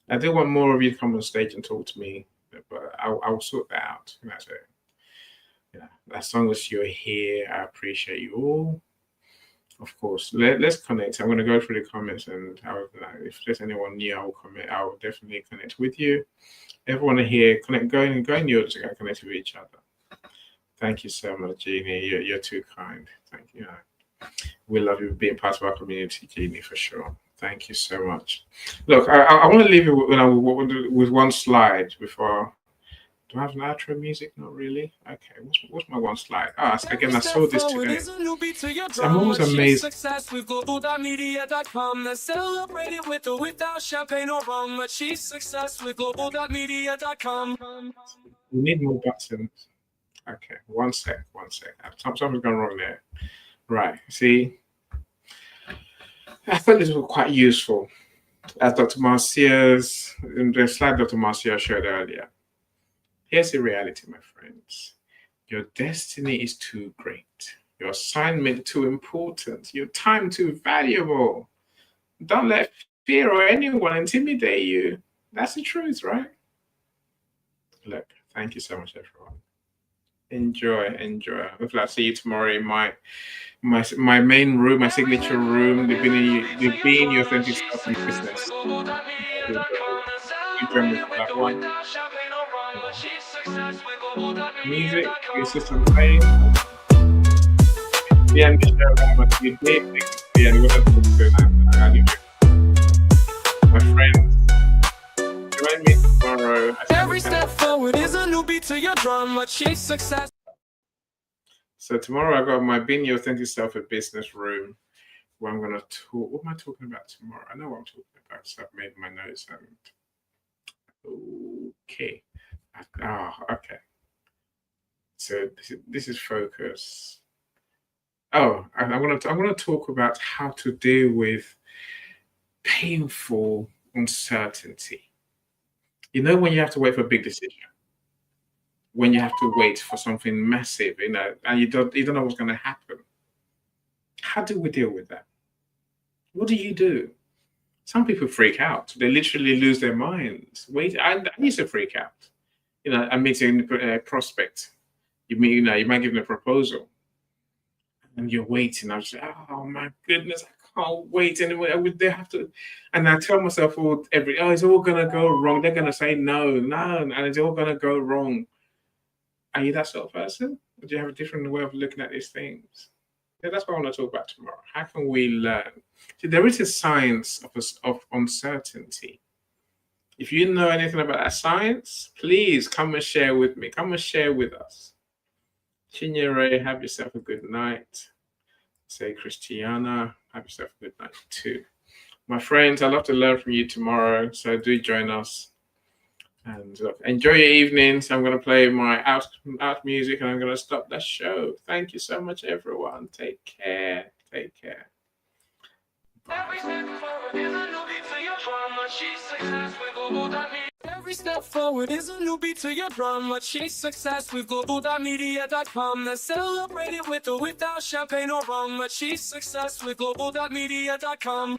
I do want more of you to come on stage and talk to me, but I'll sort that out. That's it. Yeah, as long as you're here, I appreciate you all. Of course, let's connect. I'm going to go through the comments, and if there's anyone new, I'll comment. I'll definitely connect with you. Everyone here, go in yours to connect with each other. Thank you so much, Jeannie. You're too kind. Thank you. We love you being part of our community, Jeannie, for sure. Thank you so much. Look, I want to leave you with one slide before. Do I have an outro music? Not really. Okay, what's my one slide? Again, I saw this today. I'm always amazed. Success with Global.Media.com. Let's celebrate it with or without champagne or rum. Achieve success with Global.Media.com. We need more buttons. Okay, one sec. Something's gone wrong there. Right, see? I thought this was quite useful. As Dr. Marcia's, in the slide Dr. Marcia showed earlier. Here's the reality, my friends. Your destiny is too great. Your assignment too important. Your time too valuable. Don't let fear or anyone intimidate you. That's the truth, right? Look, thank you so much, everyone. Enjoy. Hopefully I'll see you tomorrow in my main room, my signature room, the being your authentic self in business. Join me for that one. Music, your system playing. Yeah, Michelle, you did. Yeah, it wasn't good. My friends, join me tomorrow. Every step forward is a new beat to your drum. Achieve success. So tomorrow I got my Being Your Authentic Self in Business room where I'm going to talk. What am I talking about tomorrow? I know what I'm talking about, so I've made my notes. Okay. Okay. So this is focus. Oh, and I'm going to talk about how to deal with painful uncertainty. You know, when you have to wait for a big decision, when you have to wait for something massive, and you don't know what's going to happen. How do we deal with that? What do you do? Some people freak out. They literally lose their minds. I used to freak out. I'm meeting a prospect. You might give them a proposal, and you're waiting. I was like, oh my goodness, I can't wait anymore. They have to, and I tell myself it's all gonna go wrong. They're gonna say no, and it's all gonna go wrong. Are you that sort of person? Or do you have a different way of looking at these things? Yeah, that's what I want to talk about tomorrow. How can we learn? See, there is a science of uncertainty. If you know anything about that science, please come and share with me. Come and share with us. Chinyere, have yourself a good night. Say Christiana, have yourself a good night too. My friends, I'd love to learn from you tomorrow, so do join us. And look, enjoy your evenings. I'm going to play my out music and I'm going to stop the show. Thank you so much, everyone. Take care. Take care. Every step forward is a new beat to your drum. Achieve success with Global.Media. Every step forward is a new beat to your drum. Achieve success with Global.Media.com. Let's celebrate it with or without champagne or rum. Achieve success with Global.Media.com.